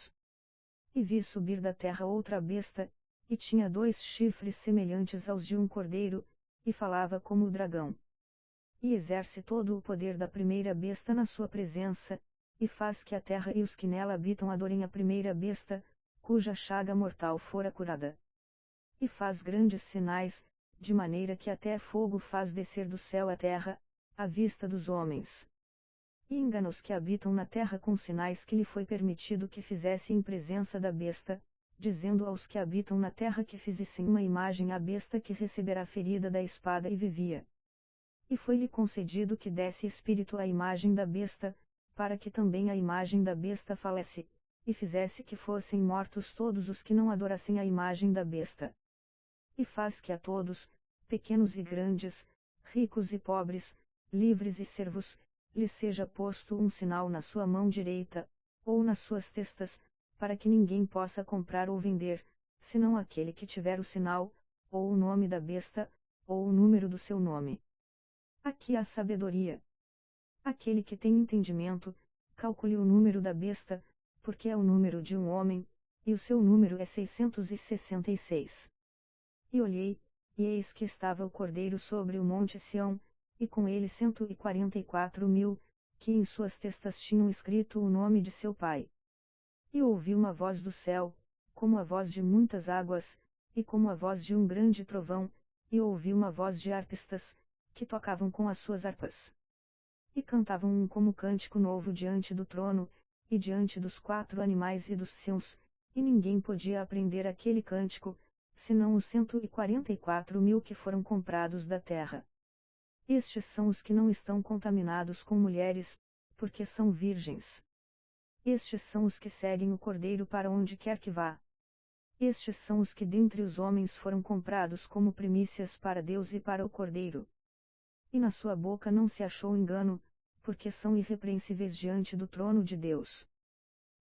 Speaker 1: E vi subir da terra outra besta, e tinha 2 chifres semelhantes aos de um cordeiro, e falava como o dragão. E exerce todo o poder da primeira besta na sua presença, e faz que a terra e os que nela habitam adorem a primeira besta, cuja chaga mortal fora curada. E faz grandes sinais, de maneira que até fogo faz descer do céu à terra, à vista dos homens. E engana os que habitam na terra com sinais que lhe foi permitido que fizesse em presença da besta, dizendo aos que habitam na terra que fizessem uma imagem à besta que receberá ferida da espada e vivia. E foi-lhe concedido que desse espírito à imagem da besta, para que também a imagem da besta falece, e fizesse que fossem mortos todos os que não adorassem a imagem da besta. E faz que a todos, pequenos e grandes, ricos e pobres, livres e servos, lhes seja posto um sinal na sua mão direita, ou nas suas testas, para que ninguém possa comprar ou vender, senão aquele que tiver o sinal, ou o nome da besta, ou o número do seu nome. Aqui há sabedoria. Aquele que tem entendimento, calcule o número da besta, porque é o número de um homem, e o seu número é 666. E olhei, e eis que estava o Cordeiro sobre o monte Sião, e com ele 144.000, que em suas testas tinham escrito o nome de seu pai. E ouvi uma voz do céu, como a voz de muitas águas, e como a voz de um grande trovão, e ouvi uma voz de arpistas, que tocavam com as suas harpas. E cantavam um como cântico novo diante do trono, e diante dos 4 animais e dos seus, e ninguém podia aprender aquele cântico, senão os 144.000 que foram comprados da terra. Estes são os que não estão contaminados com mulheres, porque são virgens. Estes são os que seguem o Cordeiro para onde quer que vá. Estes são os que dentre os homens foram comprados como primícias para Deus e para o Cordeiro. e na sua boca não se achou engano, porque são irrepreensíveis diante do trono de Deus.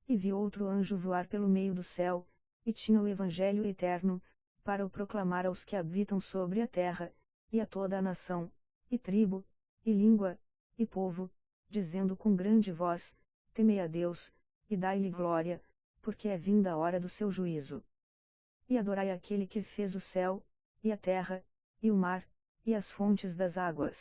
Speaker 1: E vi outro anjo voar pelo meio do céu, e tinha o Evangelho eterno, para o proclamar aos que habitam sobre a terra, e a toda a nação, e tribo, e língua, e povo, dizendo com grande voz: Temei a Deus, e dai-lhe glória, porque é vinda a hora do seu juízo. E adorai aquele que fez o céu, e a terra, e o mar, e as fontes das águas.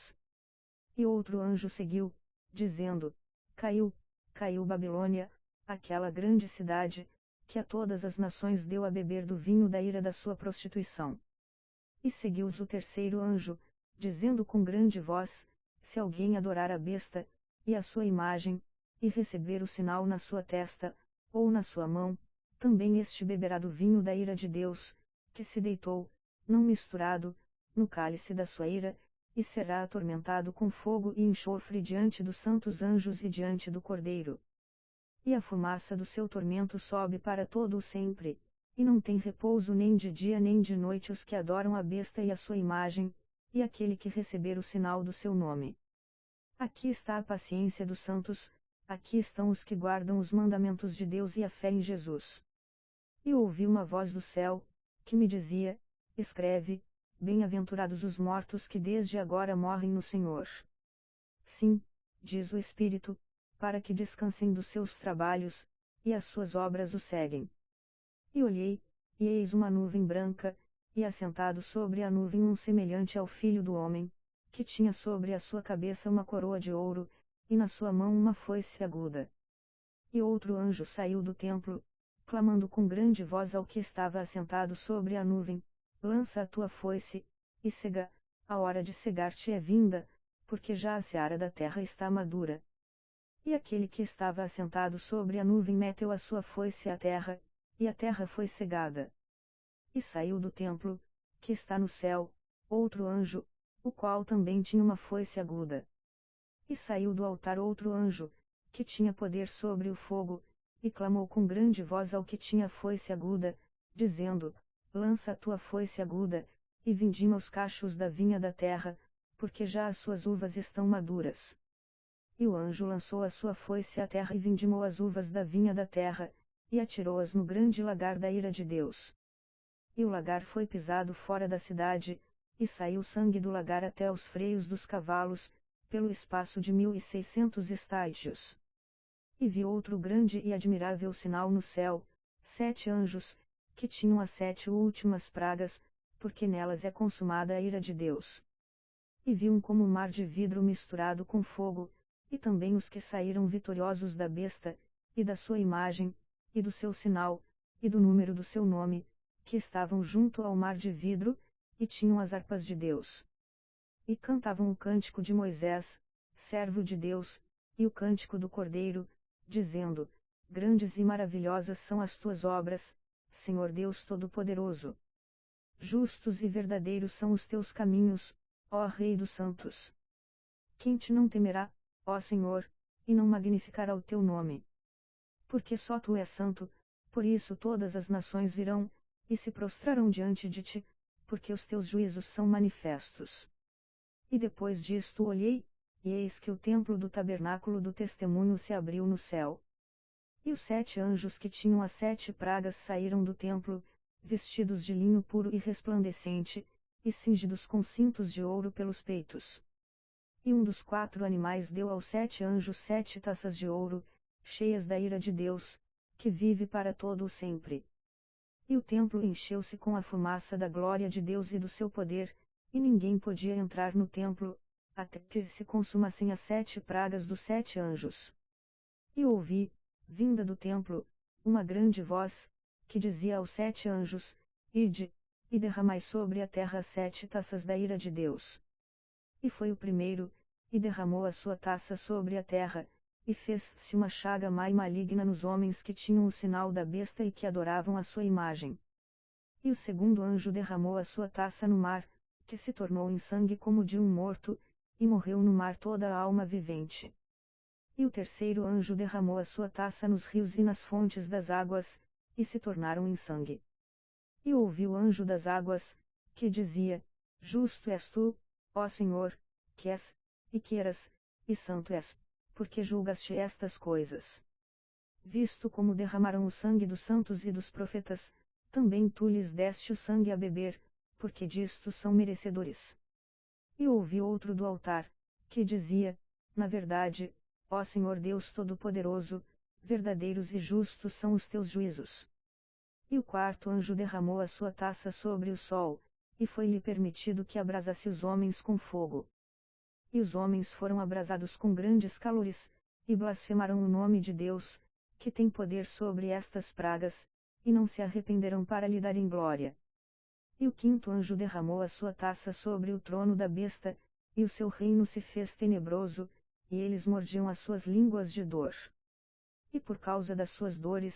Speaker 1: E outro anjo seguiu, dizendo: Caiu, caiu Babilônia, aquela grande cidade, que a todas as nações deu a beber do vinho da ira da sua prostituição. E seguiu-os o terceiro anjo, dizendo com grande voz: Se alguém adorar a besta, e a sua imagem, e receber o sinal na sua testa, ou na sua mão, também este beberá do vinho da ira de Deus, que se deitou, não misturado, no cálice da sua ira, e será atormentado com fogo e enxofre diante dos santos anjos e diante do Cordeiro. E a fumaça do seu tormento sobe para todo o sempre, e não tem repouso nem de dia nem de noite os que adoram a besta e a sua imagem, e aquele que receber o sinal do seu nome. Aqui está a paciência dos santos, aqui estão os que guardam os mandamentos de Deus e a fé em Jesus. E ouvi uma voz do céu, que me dizia: Escreve, bem-aventurados os mortos que desde agora morrem no Senhor. Sim, diz o Espírito, para que descansem dos seus trabalhos, e as suas obras o seguem. E olhei, e eis uma nuvem branca, e assentado sobre a nuvem um semelhante ao Filho do Homem, que tinha sobre a sua cabeça uma coroa de ouro, e na sua mão uma foice aguda. E outro anjo saiu do templo, clamando com grande voz ao que estava assentado sobre a nuvem: Lança a tua foice, e cega, a hora de cegar-te é vinda, porque já a seara da terra está madura. E aquele que estava assentado sobre a nuvem meteu a sua foice à terra, e a terra foi cegada. E saiu do templo, que está no céu, outro anjo, o qual também tinha uma foice aguda. E saiu do altar outro anjo, que tinha poder sobre o fogo, e clamou com grande voz ao que tinha a foice aguda, dizendo: Lança a tua foice aguda, e vindima os cachos da vinha da terra, porque já as suas uvas estão maduras. E o anjo lançou a sua foice à terra e vindimou as uvas da vinha da terra, e atirou-as no grande lagar da ira de Deus. E o lagar foi pisado fora da cidade, e saiu sangue do lagar até os freios dos cavalos, pelo espaço de 1.600 estádios. E vi outro grande e admirável sinal no céu, 7 anjos, que tinham as 7 últimas pragas, porque nelas é consumada a ira de Deus. E vi um como mar de vidro misturado com fogo, e também os que saíram vitoriosos da besta, e da sua imagem, e do seu sinal, e do número do seu nome, que estavam junto ao mar de vidro, e tinham as harpas de Deus. E cantavam o cântico de Moisés, servo de Deus, e o cântico do Cordeiro, dizendo: Grandes e maravilhosas são as tuas obras, Senhor Deus Todo-Poderoso. Justos e verdadeiros são os teus caminhos, ó Rei dos Santos. Quem te não temerá, ó Senhor, e não magnificará o teu nome? Porque só tu és santo, por isso todas as nações virão, e se prostrarão diante de ti, porque os teus juízos são manifestos. E depois disto olhei, e eis que o templo do tabernáculo do testemunho se abriu no céu. E os 7 anjos que tinham as 7 pragas saíram do templo, vestidos de linho puro e resplandecente, e cingidos com cintos de ouro pelos peitos. E um dos 4 animais deu aos 7 anjos 7 taças de ouro, cheias da ira de Deus, que vive para todo o sempre. E o templo encheu-se com a fumaça da glória de Deus e do seu poder, e ninguém podia entrar no templo, até que se consumassem as 7 pragas dos 7 anjos. E ouvi, vinda do templo, uma grande voz, que dizia aos 7 anjos: Ide, e derramai sobre a terra as 7 taças da ira de Deus. E foi o primeiro, e derramou a sua taça sobre a terra, e fez-se uma chaga má e maligna nos homens que tinham o sinal da besta e que adoravam a sua imagem. E o segundo anjo derramou a sua taça no mar, que se tornou em sangue como de um morto, e morreu no mar toda a alma vivente. E o terceiro anjo derramou a sua taça nos rios e nas fontes das águas, e se tornaram em sangue. E ouvi o anjo das águas, que dizia: Justo és tu, ó Senhor, que és, e que eras, e santo és, porque julgaste estas coisas. Visto como derramaram o sangue dos santos e dos profetas, também tu lhes deste o sangue a beber, porque disto são merecedores. E ouvi outro do altar, que dizia, na verdade, ó Senhor Deus Todo-Poderoso, verdadeiros e justos são os teus juízos. E o quarto anjo derramou a sua taça sobre o sol, e foi-lhe permitido que abrasasse os homens com fogo. E os homens foram abrasados com grandes calores, e blasfemaram o nome de Deus, que tem poder sobre estas pragas, e não se arrependeram para lhe darem glória. E o quinto anjo derramou a sua taça sobre o trono da besta, e o seu reino se fez tenebroso, e eles mordiam as suas línguas de dor. E por causa das suas dores,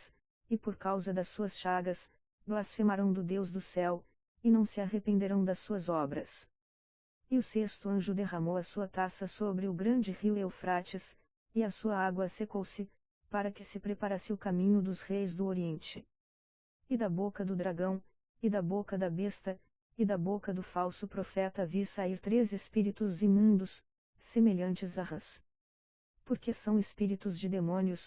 Speaker 1: e por causa das suas chagas, blasfemaram do Deus do céu, e não se arrependeram das suas obras. E o sexto anjo derramou a sua taça sobre o grande rio Eufrates, e a sua água secou-se, para que se preparasse o caminho dos reis do Oriente. E da boca do dragão, e da boca da besta, e da boca do falso profeta vi sair 3 espíritos imundos, semelhantes a rãs. Porque são espíritos de demônios,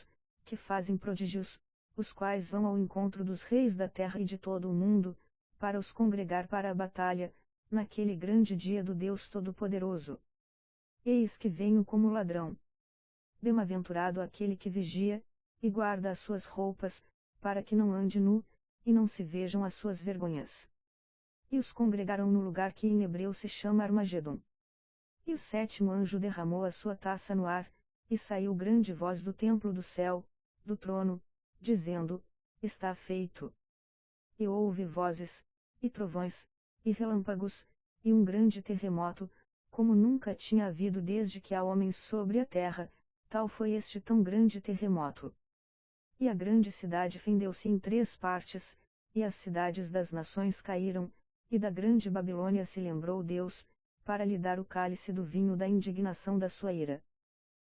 Speaker 1: que fazem prodígios, os quais vão ao encontro dos reis da terra e de todo o mundo, para os congregar para a batalha, naquele grande dia do Deus Todo-Poderoso. Eis que venho como ladrão. Bem-aventurado aquele que vigia, e guarda as suas roupas, para que não ande nu, e não se vejam as suas vergonhas. E os congregaram no lugar que em hebreu se chama Armagedon. E o sétimo anjo derramou a sua taça no ar, e saiu grande voz do templo do céu, do trono, dizendo, está feito. E houve vozes, e trovões, e relâmpagos, e um grande terremoto, como nunca tinha havido desde que há homens sobre a terra, tal foi este tão grande terremoto. E a grande cidade fendeu-se em 3 partes, e as cidades das nações caíram, e da grande Babilônia se lembrou Deus, para lhe dar o cálice do vinho da indignação da sua ira.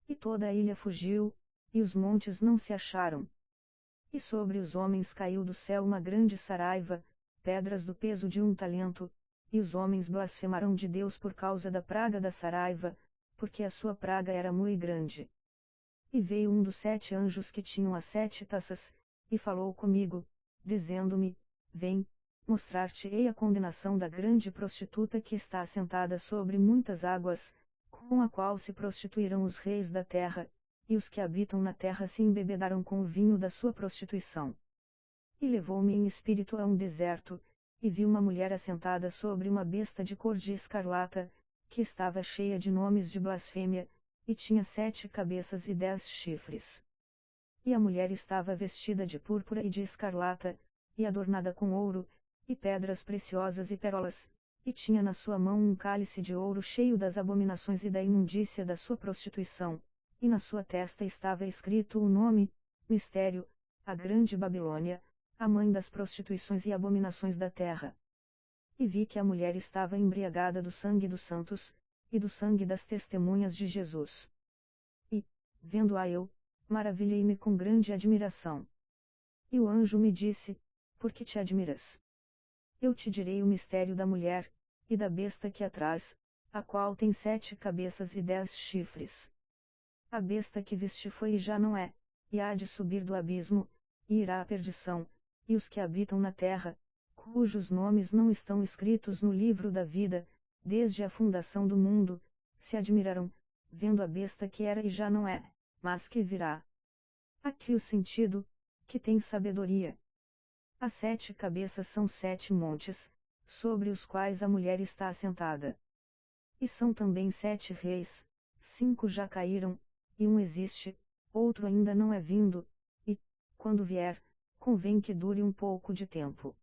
Speaker 1: E toda a ilha fugiu, e os montes não se acharam. E sobre os homens caiu do céu uma grande saraiva, pedras do peso de 1 talento, e os homens blasfemaram de Deus por causa da praga da saraiva, porque a sua praga era muito grande. E veio um dos 7 anjos que tinham as 7 taças, e falou comigo, dizendo-me, vem, mostrar-te-ei a condenação da grande prostituta que está assentada sobre muitas águas, com a qual se prostituíram os reis da terra, e os que habitam na terra se embebedaram com o vinho da sua prostituição. E levou-me em espírito a um deserto, e vi uma mulher assentada sobre uma besta de cor de escarlata, que estava cheia de nomes de blasfêmia, e tinha 7 cabeças e 10 chifres. E a mulher estava vestida de púrpura e de escarlata, e adornada com ouro, e pedras preciosas e pérolas, e tinha na sua mão um cálice de ouro cheio das abominações e da imundícia da sua prostituição, e na sua testa estava escrito o nome, mistério, a grande Babilônia, a mãe das prostituições e abominações da terra. E vi que a mulher estava embriagada do sangue dos santos, e do sangue das testemunhas de Jesus. E, vendo-a eu, maravilhei-me com grande admiração. E o anjo me disse, por que te admiras? Eu te direi o mistério da mulher, e da besta que a traz, a qual tem 7 cabeças e 10 chifres. A besta que viste foi e já não é, e há de subir do abismo, e irá à perdição, e os que habitam na terra, cujos nomes não estão escritos no livro da vida, desde a fundação do mundo, se admirarão, vendo a besta que era e já não é, mas que virá. Aqui o sentido, que tem sabedoria. As 7 cabeças são 7 montes, sobre os quais a mulher está assentada. E são também 7 reis, 5 já caíram, e um existe, outro ainda não é vindo, e, quando vier, convém que dure um pouco de tempo.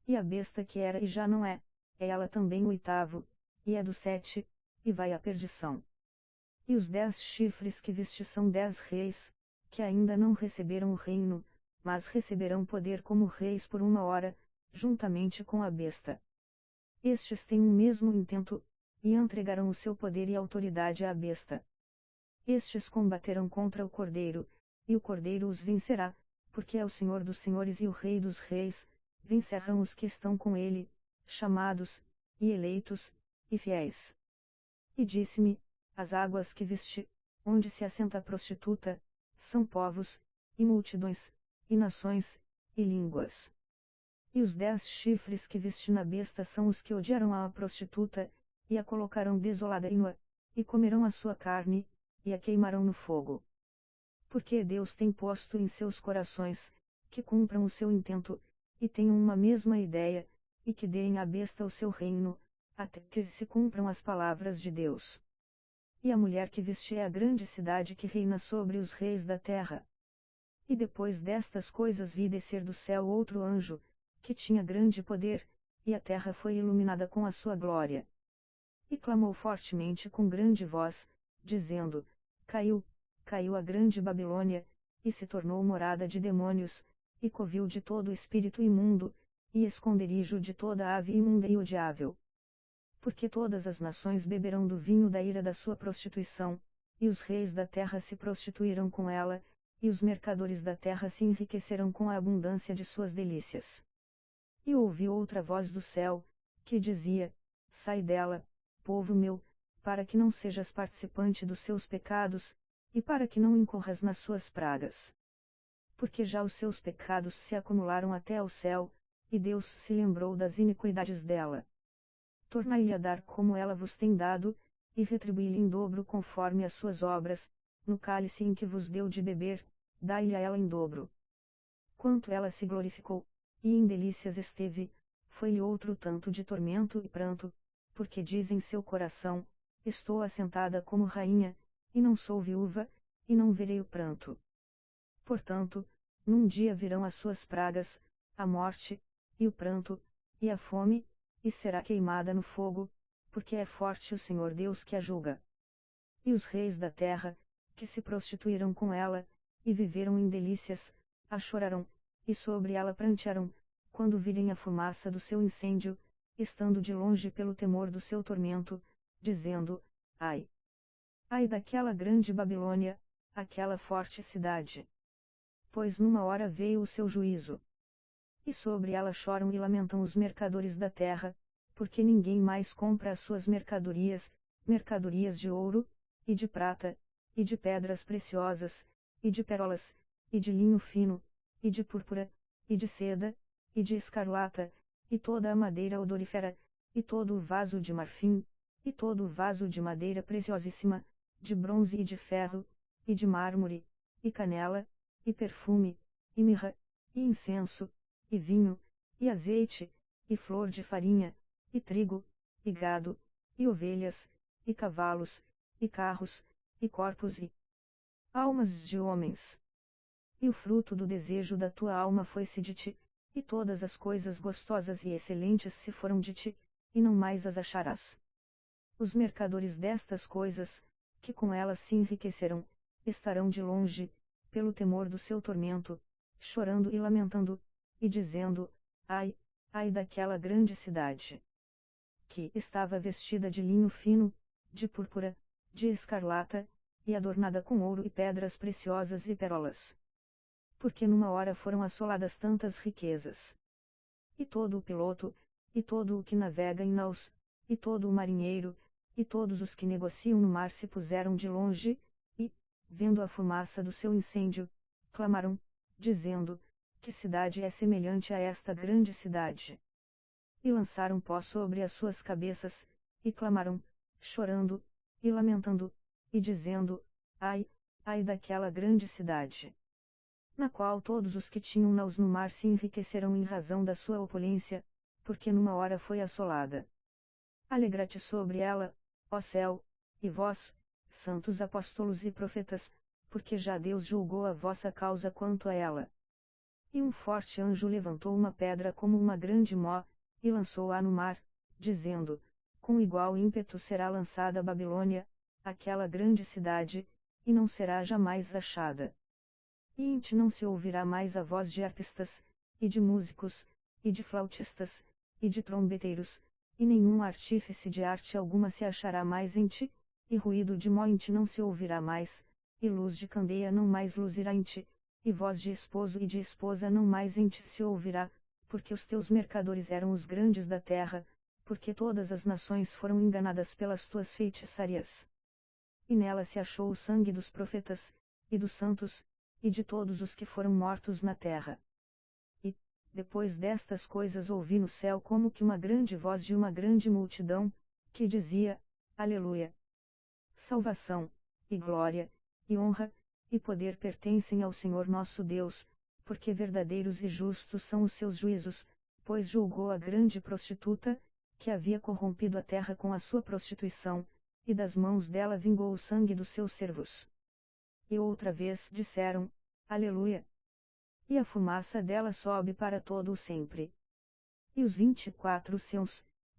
Speaker 1: E a besta que era e já não é ela também o 8º, e é do 7, e vai à perdição. E os 10 chifres que viste são 10 reis, que ainda não receberam o reino, mas receberão poder como reis por 1 hora, juntamente com a besta. Estes têm o mesmo intento, e entregarão o seu poder e autoridade à besta. Estes combaterão contra o Cordeiro, e o Cordeiro os vencerá, porque é o Senhor dos senhores e o Rei dos reis, vencerão os que estão com ele, chamados, e eleitos, e fiéis. E disse-me: as águas que viste, onde se assenta a prostituta, são povos, e multidões, e nações, e línguas. E os 10 chifres que viste na besta são os que odiaram a prostituta, e a colocarão desolada e nua, e comerão a sua carne, e a queimarão no fogo. Porque Deus tem posto em seus corações, que cumpram o seu intento, e tenham uma mesma ideia, e que deem à besta o seu reino, até que se cumpram as palavras de Deus. E a mulher que viste é a grande cidade que reina sobre os reis da terra. E depois destas coisas vi descer do céu outro anjo, que tinha grande poder, e a terra foi iluminada com a sua glória. E clamou fortemente com grande voz, dizendo: Caiu, caiu a grande Babilônia, e se tornou morada de demônios, e covil de todo espírito imundo, e esconderijo de toda ave imunda e odiável. Porque todas as nações beberão do vinho da ira da sua prostituição, e os reis da terra se prostituirão com ela, e os mercadores da terra se enriquecerão com a abundância de suas delícias. E ouvi outra voz do céu, que dizia: Sai dela, povo meu, para que não sejas participante dos seus pecados, e para que não incorras nas suas pragas. Porque já os seus pecados se acumularam até ao céu, e Deus se lembrou das iniquidades dela. Tornai-lhe a dar como ela vos tem dado, e retribuí-lhe em dobro conforme as suas obras, no cálice em que vos deu de beber, dai-lhe a ela em dobro. Quanto ela se glorificou, e em delícias esteve, foi-lhe outro tanto de tormento e pranto, porque diz em seu coração: estou assentada como rainha, e não sou viúva, e não verei o pranto. Portanto, num dia virão as suas pragas, a morte, e o pranto, e a fome, e será queimada no fogo, porque é forte o Senhor Deus que a julga. E os reis da terra, que se prostituíram com ela, e viveram em delícias, a chorarão, e sobre ela prantearão, quando virem a fumaça do seu incêndio, estando de longe pelo temor do seu tormento, dizendo: Ai! Ai daquela grande Babilônia, aquela forte cidade! Pois numa hora veio o seu juízo. E sobre ela choram e lamentam os mercadores da terra, porque ninguém mais compra as suas mercadorias, mercadorias de ouro, e de prata, e de pedras preciosas, e de pérolas, e de linho fino, e de púrpura, e de seda, e de escarlata, e toda a madeira odorífera, e todo o vaso de marfim, e todo o vaso de madeira preciosíssima, de bronze e de ferro, e de mármore, e canela, e perfume, e mirra, e incenso, e vinho, e azeite, e flor de farinha, e trigo, e gado, e ovelhas, e cavalos, e carros, e corpos e almas de homens. E o fruto do desejo da tua alma foi-se de ti, e todas as coisas gostosas e excelentes se foram de ti, e não mais as acharás. Os mercadores destas coisas, que com elas se enriquecerão, estarão de longe, pelo temor do seu tormento, chorando e lamentando, e dizendo: Ai, ai daquela grande cidade! Que estava vestida de linho fino, de púrpura, de escarlata, e adornada com ouro e pedras preciosas e pérolas. Porque numa hora foram assoladas tantas riquezas. E todo o piloto, e todo o que navega em naus, e todo o marinheiro, e todos os que negociam no mar se puseram de longe, e, vendo a fumaça do seu incêndio, clamaram, dizendo: Que cidade é semelhante a esta grande cidade? E lançaram pó sobre as suas cabeças, e clamaram, chorando, e lamentando, e dizendo: Ai, ai daquela grande cidade! Na qual todos os que tinham naus no mar se enriqueceram em razão da sua opulência, porque numa hora foi assolada. Alegra-te sobre ela, ó céu, e vós, santos apóstolos e profetas, porque já Deus julgou a vossa causa quanto a ela. E um forte anjo levantou uma pedra como uma grande mó, e lançou-a no mar, dizendo: Com igual ímpeto será lançada a Babilônia, aquela grande cidade, e não será jamais achada. E em ti não se ouvirá mais a voz de arpistas, e de músicos, e de flautistas, e de trombeteiros, e nenhum artífice de arte alguma se achará mais em ti, e ruído de mó em ti não se ouvirá mais, e luz de candeia não mais luzirá em ti, e voz de esposo e de esposa não mais em ti se ouvirá, porque os teus mercadores eram os grandes da terra, porque todas as nações foram enganadas pelas tuas feitiçarias. E nela se achou o sangue dos profetas, e dos santos, e de todos os que foram mortos na terra. E, depois destas coisas ouvi no céu como que uma grande voz de uma grande multidão, que dizia: Aleluia! Salvação, e glória, e honra, e poder pertencem ao Senhor nosso Deus, porque verdadeiros e justos são os seus juízos, pois julgou a grande prostituta, que havia corrompido a terra com a sua prostituição, e das mãos dela vingou o sangue dos seus servos. E outra vez disseram: Aleluia! E a fumaça dela sobe para todo o sempre. E os 24 anciãos,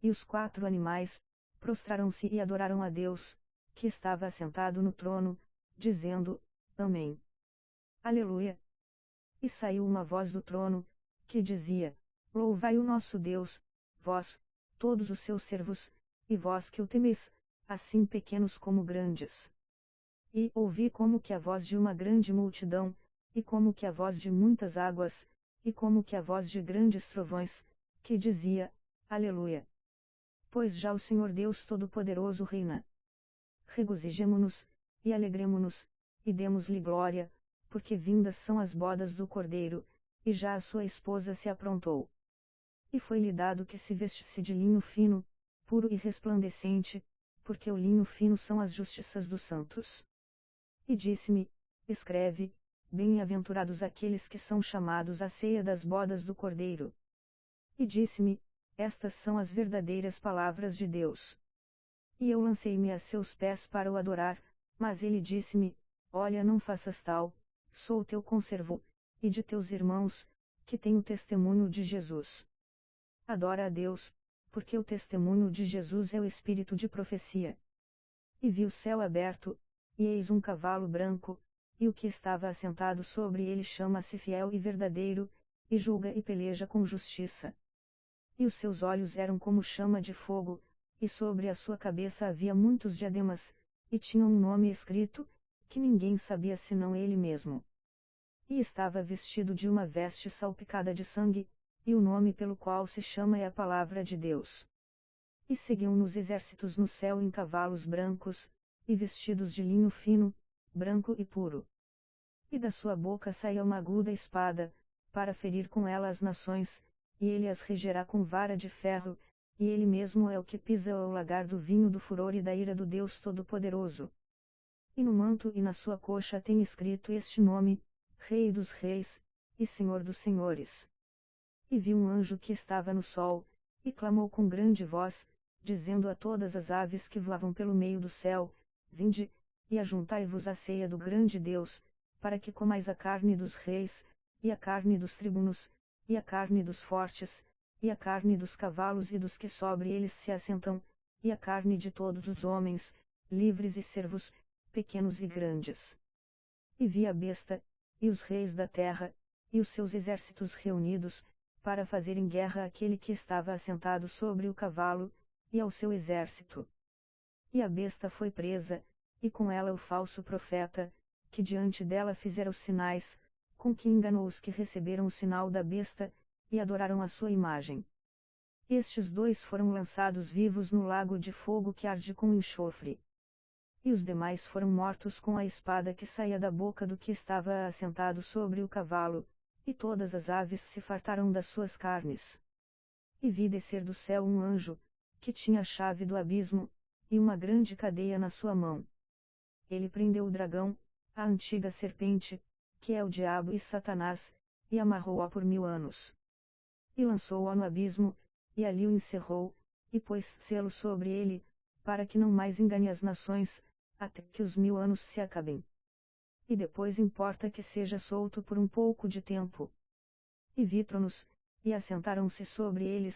Speaker 1: e os 4 animais, prostraram-se e adoraram a Deus, que estava assentado no trono, dizendo: Amém. Aleluia! E saiu uma voz do trono, que dizia: Louvai o nosso Deus, vós, todos os seus servos, e vós que o temeis, assim pequenos como grandes. E ouvi como que a voz de uma grande multidão, e como que a voz de muitas águas, e como que a voz de grandes trovões, que dizia: Aleluia! Pois já o Senhor Deus Todo-Poderoso reina. Regozijemo-nos, e alegremo-nos, e demos-lhe glória, porque vindas são as bodas do Cordeiro, e já a sua esposa se aprontou. E foi-lhe dado que se vestisse de linho fino, puro e resplandecente, porque o linho fino são as justiças dos santos. E disse-me: Escreve: Bem-aventurados aqueles que são chamados à ceia das bodas do Cordeiro. E disse-me: Estas são as verdadeiras palavras de Deus. E eu lancei-me a seus pés para o adorar, mas ele disse-me: Olha, não faças tal, sou teu conservo, e de teus irmãos, que têm o testemunho de Jesus. Adora a Deus, porque o testemunho de Jesus é o espírito de profecia. E vi o céu aberto, e eis um cavalo branco, e o que estava assentado sobre ele chama-se Fiel e Verdadeiro, e julga e peleja com justiça. E os seus olhos eram como chama de fogo, e sobre a sua cabeça havia muitos diademas, e tinha um nome escrito, que ninguém sabia senão ele mesmo. E estava vestido de uma veste salpicada de sangue, e o nome pelo qual se chama é a Palavra de Deus. E seguiam-nos exércitos no céu em cavalos brancos, e vestidos de linho fino, branco e puro. E da sua boca saía uma aguda espada, para ferir com ela as nações, e ele as regerá com vara de ferro, e ele mesmo é o que pisa o lagar do vinho do furor e da ira do Deus Todo-Poderoso. E no manto e na sua coxa tem escrito este nome: Rei dos Reis, e Senhor dos Senhores. E vi um anjo que estava no sol, e clamou com grande voz, dizendo a todas as aves que voavam pelo meio do céu: Vinde, e ajuntai-vos à ceia do grande Deus, para que comais a carne dos reis, e a carne dos tribunos, e a carne dos fortes, e a carne dos cavalos e dos que sobre eles se assentam, e a carne de todos os homens, livres e servos, pequenos e grandes. E vi a besta, e os reis da terra, e os seus exércitos reunidos, para fazerem guerra àquele que estava assentado sobre o cavalo, e ao seu exército. E a besta foi presa, e com ela o falso profeta, que diante dela fizera os sinais, com que enganou os que receberam o sinal da besta, e adoraram a sua imagem. Estes dois foram lançados vivos no lago de fogo que arde com enxofre. E os demais foram mortos com a espada que saía da boca do que estava assentado sobre o cavalo, e todas as aves se fartaram das suas carnes. E vi descer do céu um anjo, que tinha a chave do abismo, e uma grande cadeia na sua mão. Ele prendeu o dragão, a antiga serpente, que é o diabo e Satanás, e amarrou-a por 1000 anos. E lançou-a no abismo, e ali o encerrou, e pôs selo sobre ele, para que não mais engane as nações, até que os 1000 anos se acabem. E depois importa que seja solto por um pouco de tempo. E vi tronos, e assentaram-se sobre eles,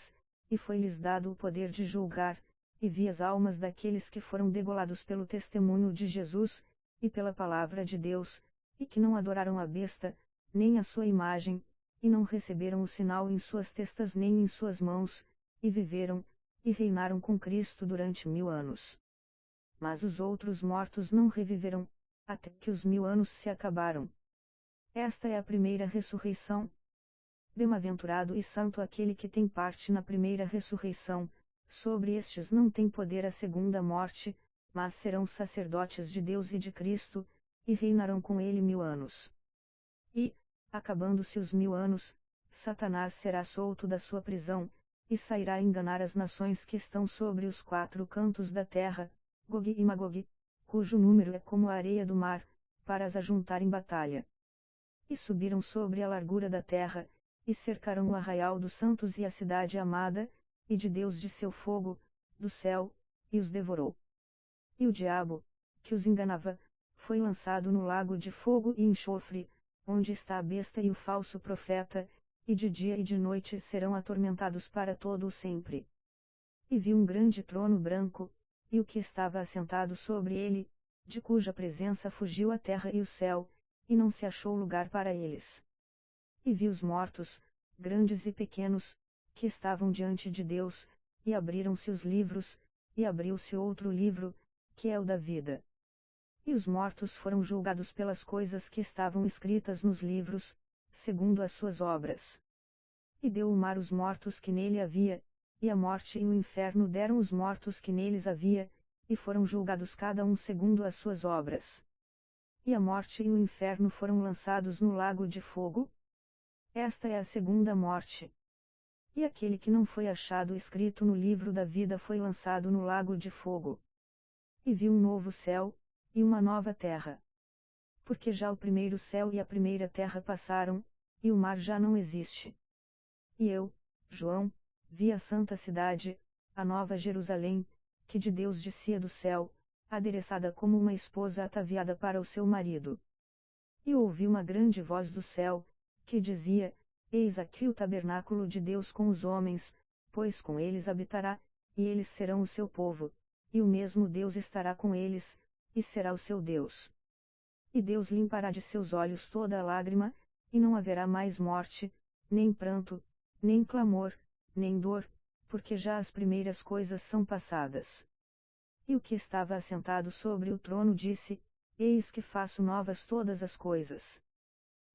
Speaker 1: e foi-lhes dado o poder de julgar, e vi as almas daqueles que foram degolados pelo testemunho de Jesus, e pela palavra de Deus, e que não adoraram a besta, nem a sua imagem, e não receberam o sinal em suas testas nem em suas mãos, e viveram, e reinaram com Cristo durante 1000 anos. Mas os outros mortos não reviveram, até que os 1000 anos se acabaram. Esta é a primeira ressurreição. Bem-aventurado e santo aquele que tem parte na primeira ressurreição. Sobre estes não tem poder a segunda morte, mas serão sacerdotes de Deus e de Cristo, e reinarão com ele 1000 anos. E, acabando-se os 1000 anos, Satanás será solto da sua prisão, e sairá a enganar as nações que estão sobre os 4 cantos da terra, Gog e Magog, cujo número é como a areia do mar, para as ajuntar em batalha. E subiram sobre a largura da terra, e cercaram o arraial dos santos e a cidade amada, e de Deus de seu fogo, do céu, e os devorou. E o diabo, que os enganava, foi lançado no lago de fogo e enxofre, onde está a besta e o falso profeta, e de dia e de noite serão atormentados para todo o sempre. E vi um grande trono branco, e o que estava assentado sobre ele, de cuja presença fugiu a terra e o céu, e não se achou lugar para eles. E vi os mortos, grandes e pequenos, que estavam diante de Deus, e abriram-se os livros, e abriu-se outro livro, que é o da vida. E os mortos foram julgados pelas coisas que estavam escritas nos livros, segundo as suas obras. E deu o mar os mortos que nele havia, e a morte e o inferno deram os mortos que neles havia, e foram julgados cada um segundo as suas obras. E a morte e o inferno foram lançados no lago de fogo. Esta é a segunda morte. E aquele que não foi achado escrito no livro da vida foi lançado no lago de fogo. E vi um novo céu, e uma nova terra. Porque já o primeiro céu e a primeira terra passaram, e o mar já não existe. E eu, João, vi a santa cidade, a nova Jerusalém, que de Deus descia do céu, adereçada como uma esposa ataviada para o seu marido. E ouvi uma grande voz do céu, que dizia: Eis aqui o tabernáculo de Deus com os homens, pois com eles habitará, e eles serão o seu povo, e o mesmo Deus estará com eles, e será o seu Deus. E Deus limpará de seus olhos toda a lágrima, e não haverá mais morte, nem pranto, nem clamor, nem dor, porque já as primeiras coisas são passadas. E o que estava assentado sobre o trono disse: Eis que faço novas todas as coisas.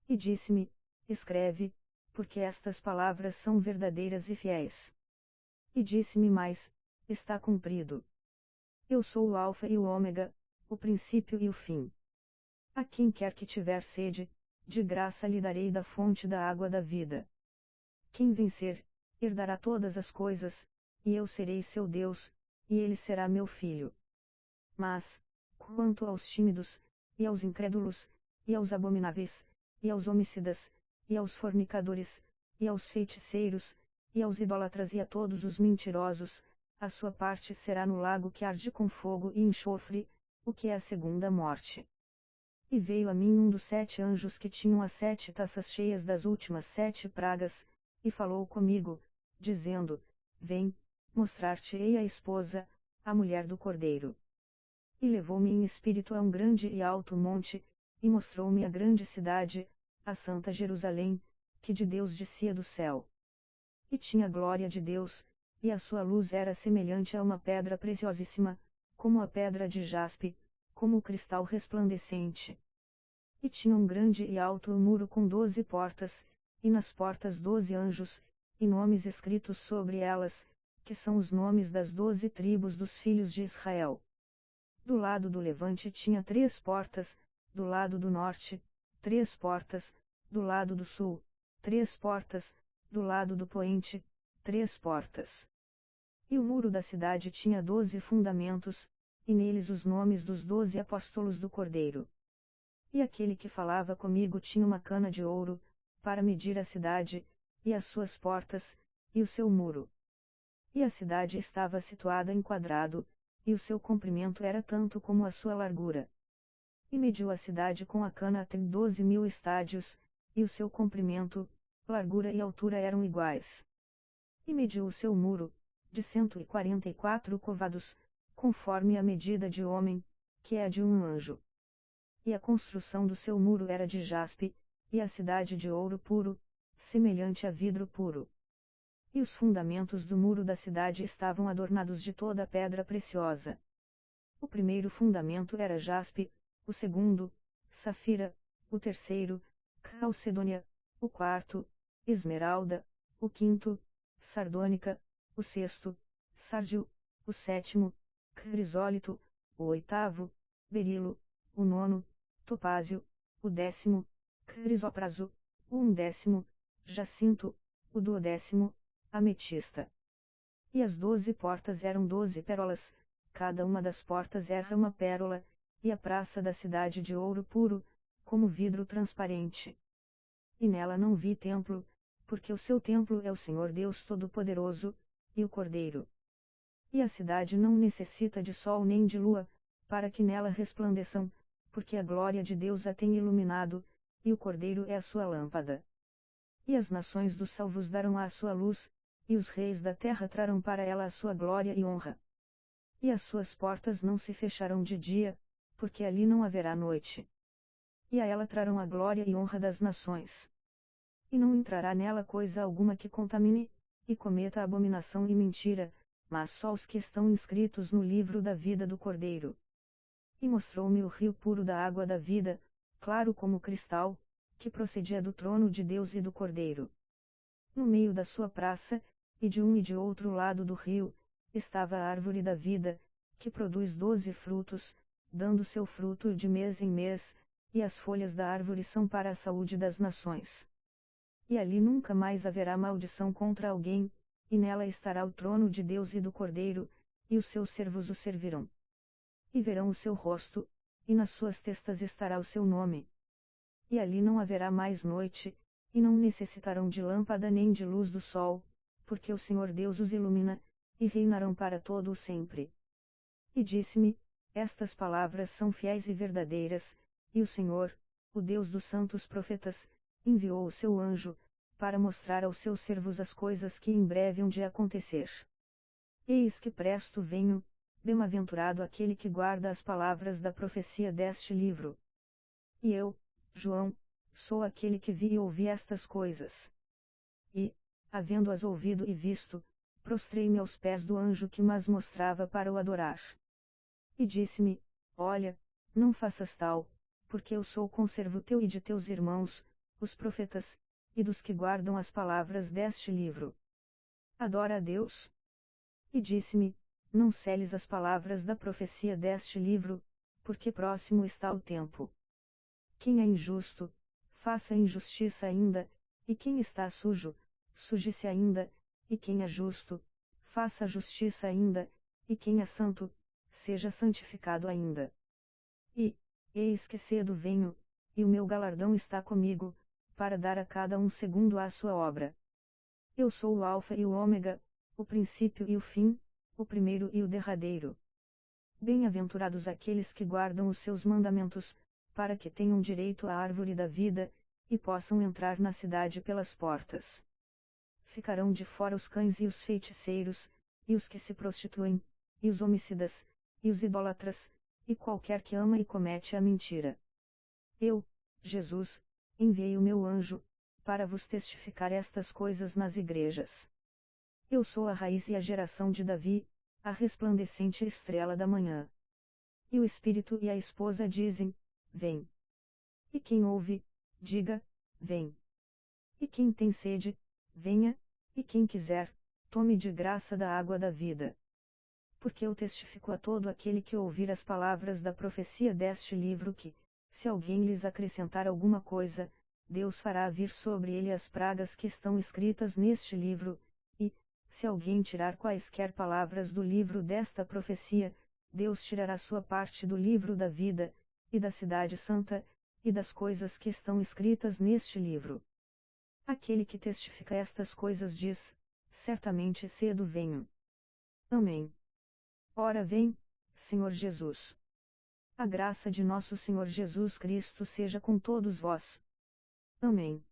Speaker 1: E disse-me: Escreve, porque estas palavras são verdadeiras e fiéis. E disse-me mais: Está cumprido. Eu sou o Alfa e o Ômega, o princípio e o fim. A quem quer que tiver sede, de graça lhe darei da fonte da água da vida. Quem vencer, herdará todas as coisas, e eu serei seu Deus, e ele será meu filho. Mas, quanto aos tímidos, e aos incrédulos, e aos abomináveis, e aos homicidas, e aos fornicadores, e aos feiticeiros, e aos idólatras e a todos os mentirosos, a sua parte será no lago que arde com fogo e enxofre, o que é a segunda morte. E veio a mim um dos 7 anjos que tinham as 7 taças cheias das últimas 7 pragas, e falou comigo, dizendo: Vem, mostrar-te-ei a esposa, a mulher do Cordeiro. E levou-me em espírito a um grande e alto monte, e mostrou-me a grande cidade, a santa Jerusalém, que de Deus descia do céu. E tinha glória de Deus, e a sua luz era semelhante a uma pedra preciosíssima, como a pedra de jaspe, como o cristal resplandecente. E tinha um grande e alto muro com 12 portas, e nas portas 12 anjos, e nomes escritos sobre elas, que são os nomes das 12 tribos dos filhos de Israel. Do lado do levante tinha 3 portas, do lado do norte, 3 portas, do lado do sul, 3 portas, do lado do poente, 3 portas. E o muro da cidade tinha 12 fundamentos, e neles os nomes dos 12 apóstolos do Cordeiro. E aquele que falava comigo tinha uma cana de ouro, para medir a cidade, e as suas portas, e o seu muro. E a cidade estava situada em quadrado, e o seu comprimento era tanto como a sua largura. E mediu a cidade com a cana até 12.000 estádios, e o seu comprimento, largura e altura eram iguais. E mediu o seu muro, de 144 covados, conforme a medida de homem, que é a de um anjo. E a construção do seu muro era de jaspe, e a cidade de ouro puro, semelhante a vidro puro. E os fundamentos do muro da cidade estavam adornados de toda pedra preciosa. O primeiro fundamento era jaspe, o segundo, safira, o terceiro, calcedônia, o quarto, esmeralda, o quinto, sardônica, o sexto, sárdio, o sétimo, crisólito, o oitavo, berilo, o nono, topázio, o décimo, crisópraso, o undécimo, jacinto, o duodécimo, ametista. E as 12 portas eram 12 pérolas, cada uma das portas era uma pérola, e a praça da cidade de ouro puro, como vidro transparente. E nela não vi templo, porque o seu templo é o Senhor Deus Todo-Poderoso, e o Cordeiro. E a cidade não necessita de sol nem de lua, para que nela resplandeçam, porque a glória de Deus a tem iluminado, e o Cordeiro é a sua lâmpada. E as nações dos salvos darão a sua luz, e os reis da terra trarão para ela a sua glória e honra. E as suas portas não se fecharão de dia, porque ali não haverá noite. E a ela trarão a glória e honra das nações. E não entrará nela coisa alguma que contamine, e cometa abominação e mentira, mas só os que estão inscritos no livro da vida do Cordeiro. E mostrou-me o rio puro da água da vida, claro como cristal, que procedia do trono de Deus e do Cordeiro. No meio da sua praça, e de um e de outro lado do rio, estava a árvore da vida, que produz 12 frutos, dando seu fruto de mês em mês, e as folhas da árvore são para a saúde das nações. E ali nunca mais haverá maldição contra alguém, e nela estará o trono de Deus e do Cordeiro, e os seus servos o servirão. E verão o seu rosto, e nas suas testas estará o seu nome. E ali não haverá mais noite, e não necessitarão de lâmpada nem de luz do sol, porque o Senhor Deus os ilumina, e reinarão para todo o sempre. E disse-me, estas palavras são fiéis e verdadeiras, e o Senhor, o Deus dos santos profetas, enviou o seu anjo, para mostrar aos seus servos as coisas que em breve hão de acontecer. Eis que presto venho, bem-aventurado aquele que guarda as palavras da profecia deste livro. E eu, João, sou aquele que vi e ouvi estas coisas. E, havendo-as ouvido e visto, prostrei-me aos pés do anjo que mas mostrava para o adorar. E disse-me, olha, não faças tal, porque eu sou conservo teu e de teus irmãos, os profetas, e dos que guardam as palavras deste livro. Adora a Deus. E disse-me, não seles as palavras da profecia deste livro, porque próximo está o tempo. Quem é injusto, faça injustiça ainda, e quem está sujo, suje-se ainda, e quem é justo, faça justiça ainda, e quem é santo, seja santificado ainda. E, eis que cedo venho, e o meu galardão está comigo, para dar a cada um segundo a sua obra. Eu sou o Alfa e o Ômega, o princípio e o fim, o primeiro e o derradeiro. Bem-aventurados aqueles que guardam os seus mandamentos, para que tenham direito à árvore da vida, e possam entrar na cidade pelas portas. Ficarão de fora os cães e os feiticeiros, e os que se prostituem, e os homicidas, e os idólatras, e qualquer que ama e comete a mentira. Eu, Jesus, enviei o meu anjo, para vos testificar estas coisas nas igrejas. Eu sou a raiz e a geração de Davi, a resplandecente estrela da manhã. E o Espírito e a esposa dizem, vem. E quem ouve, diga, vem. E quem tem sede, venha, e quem quiser, tome de graça da água da vida. Porque eu testifico a todo aquele que ouvir as palavras da profecia deste livro que, se alguém lhes acrescentar alguma coisa, Deus fará vir sobre ele as pragas que estão escritas neste livro, e, se alguém tirar quaisquer palavras do livro desta profecia, Deus tirará sua parte do livro da vida, e da cidade santa, e das coisas que estão escritas neste livro. Aquele que testifica estas coisas diz, certamente cedo venho. Amém. Ora vem, Senhor Jesus. A graça de nosso Senhor Jesus Cristo seja com todos vós. Amém.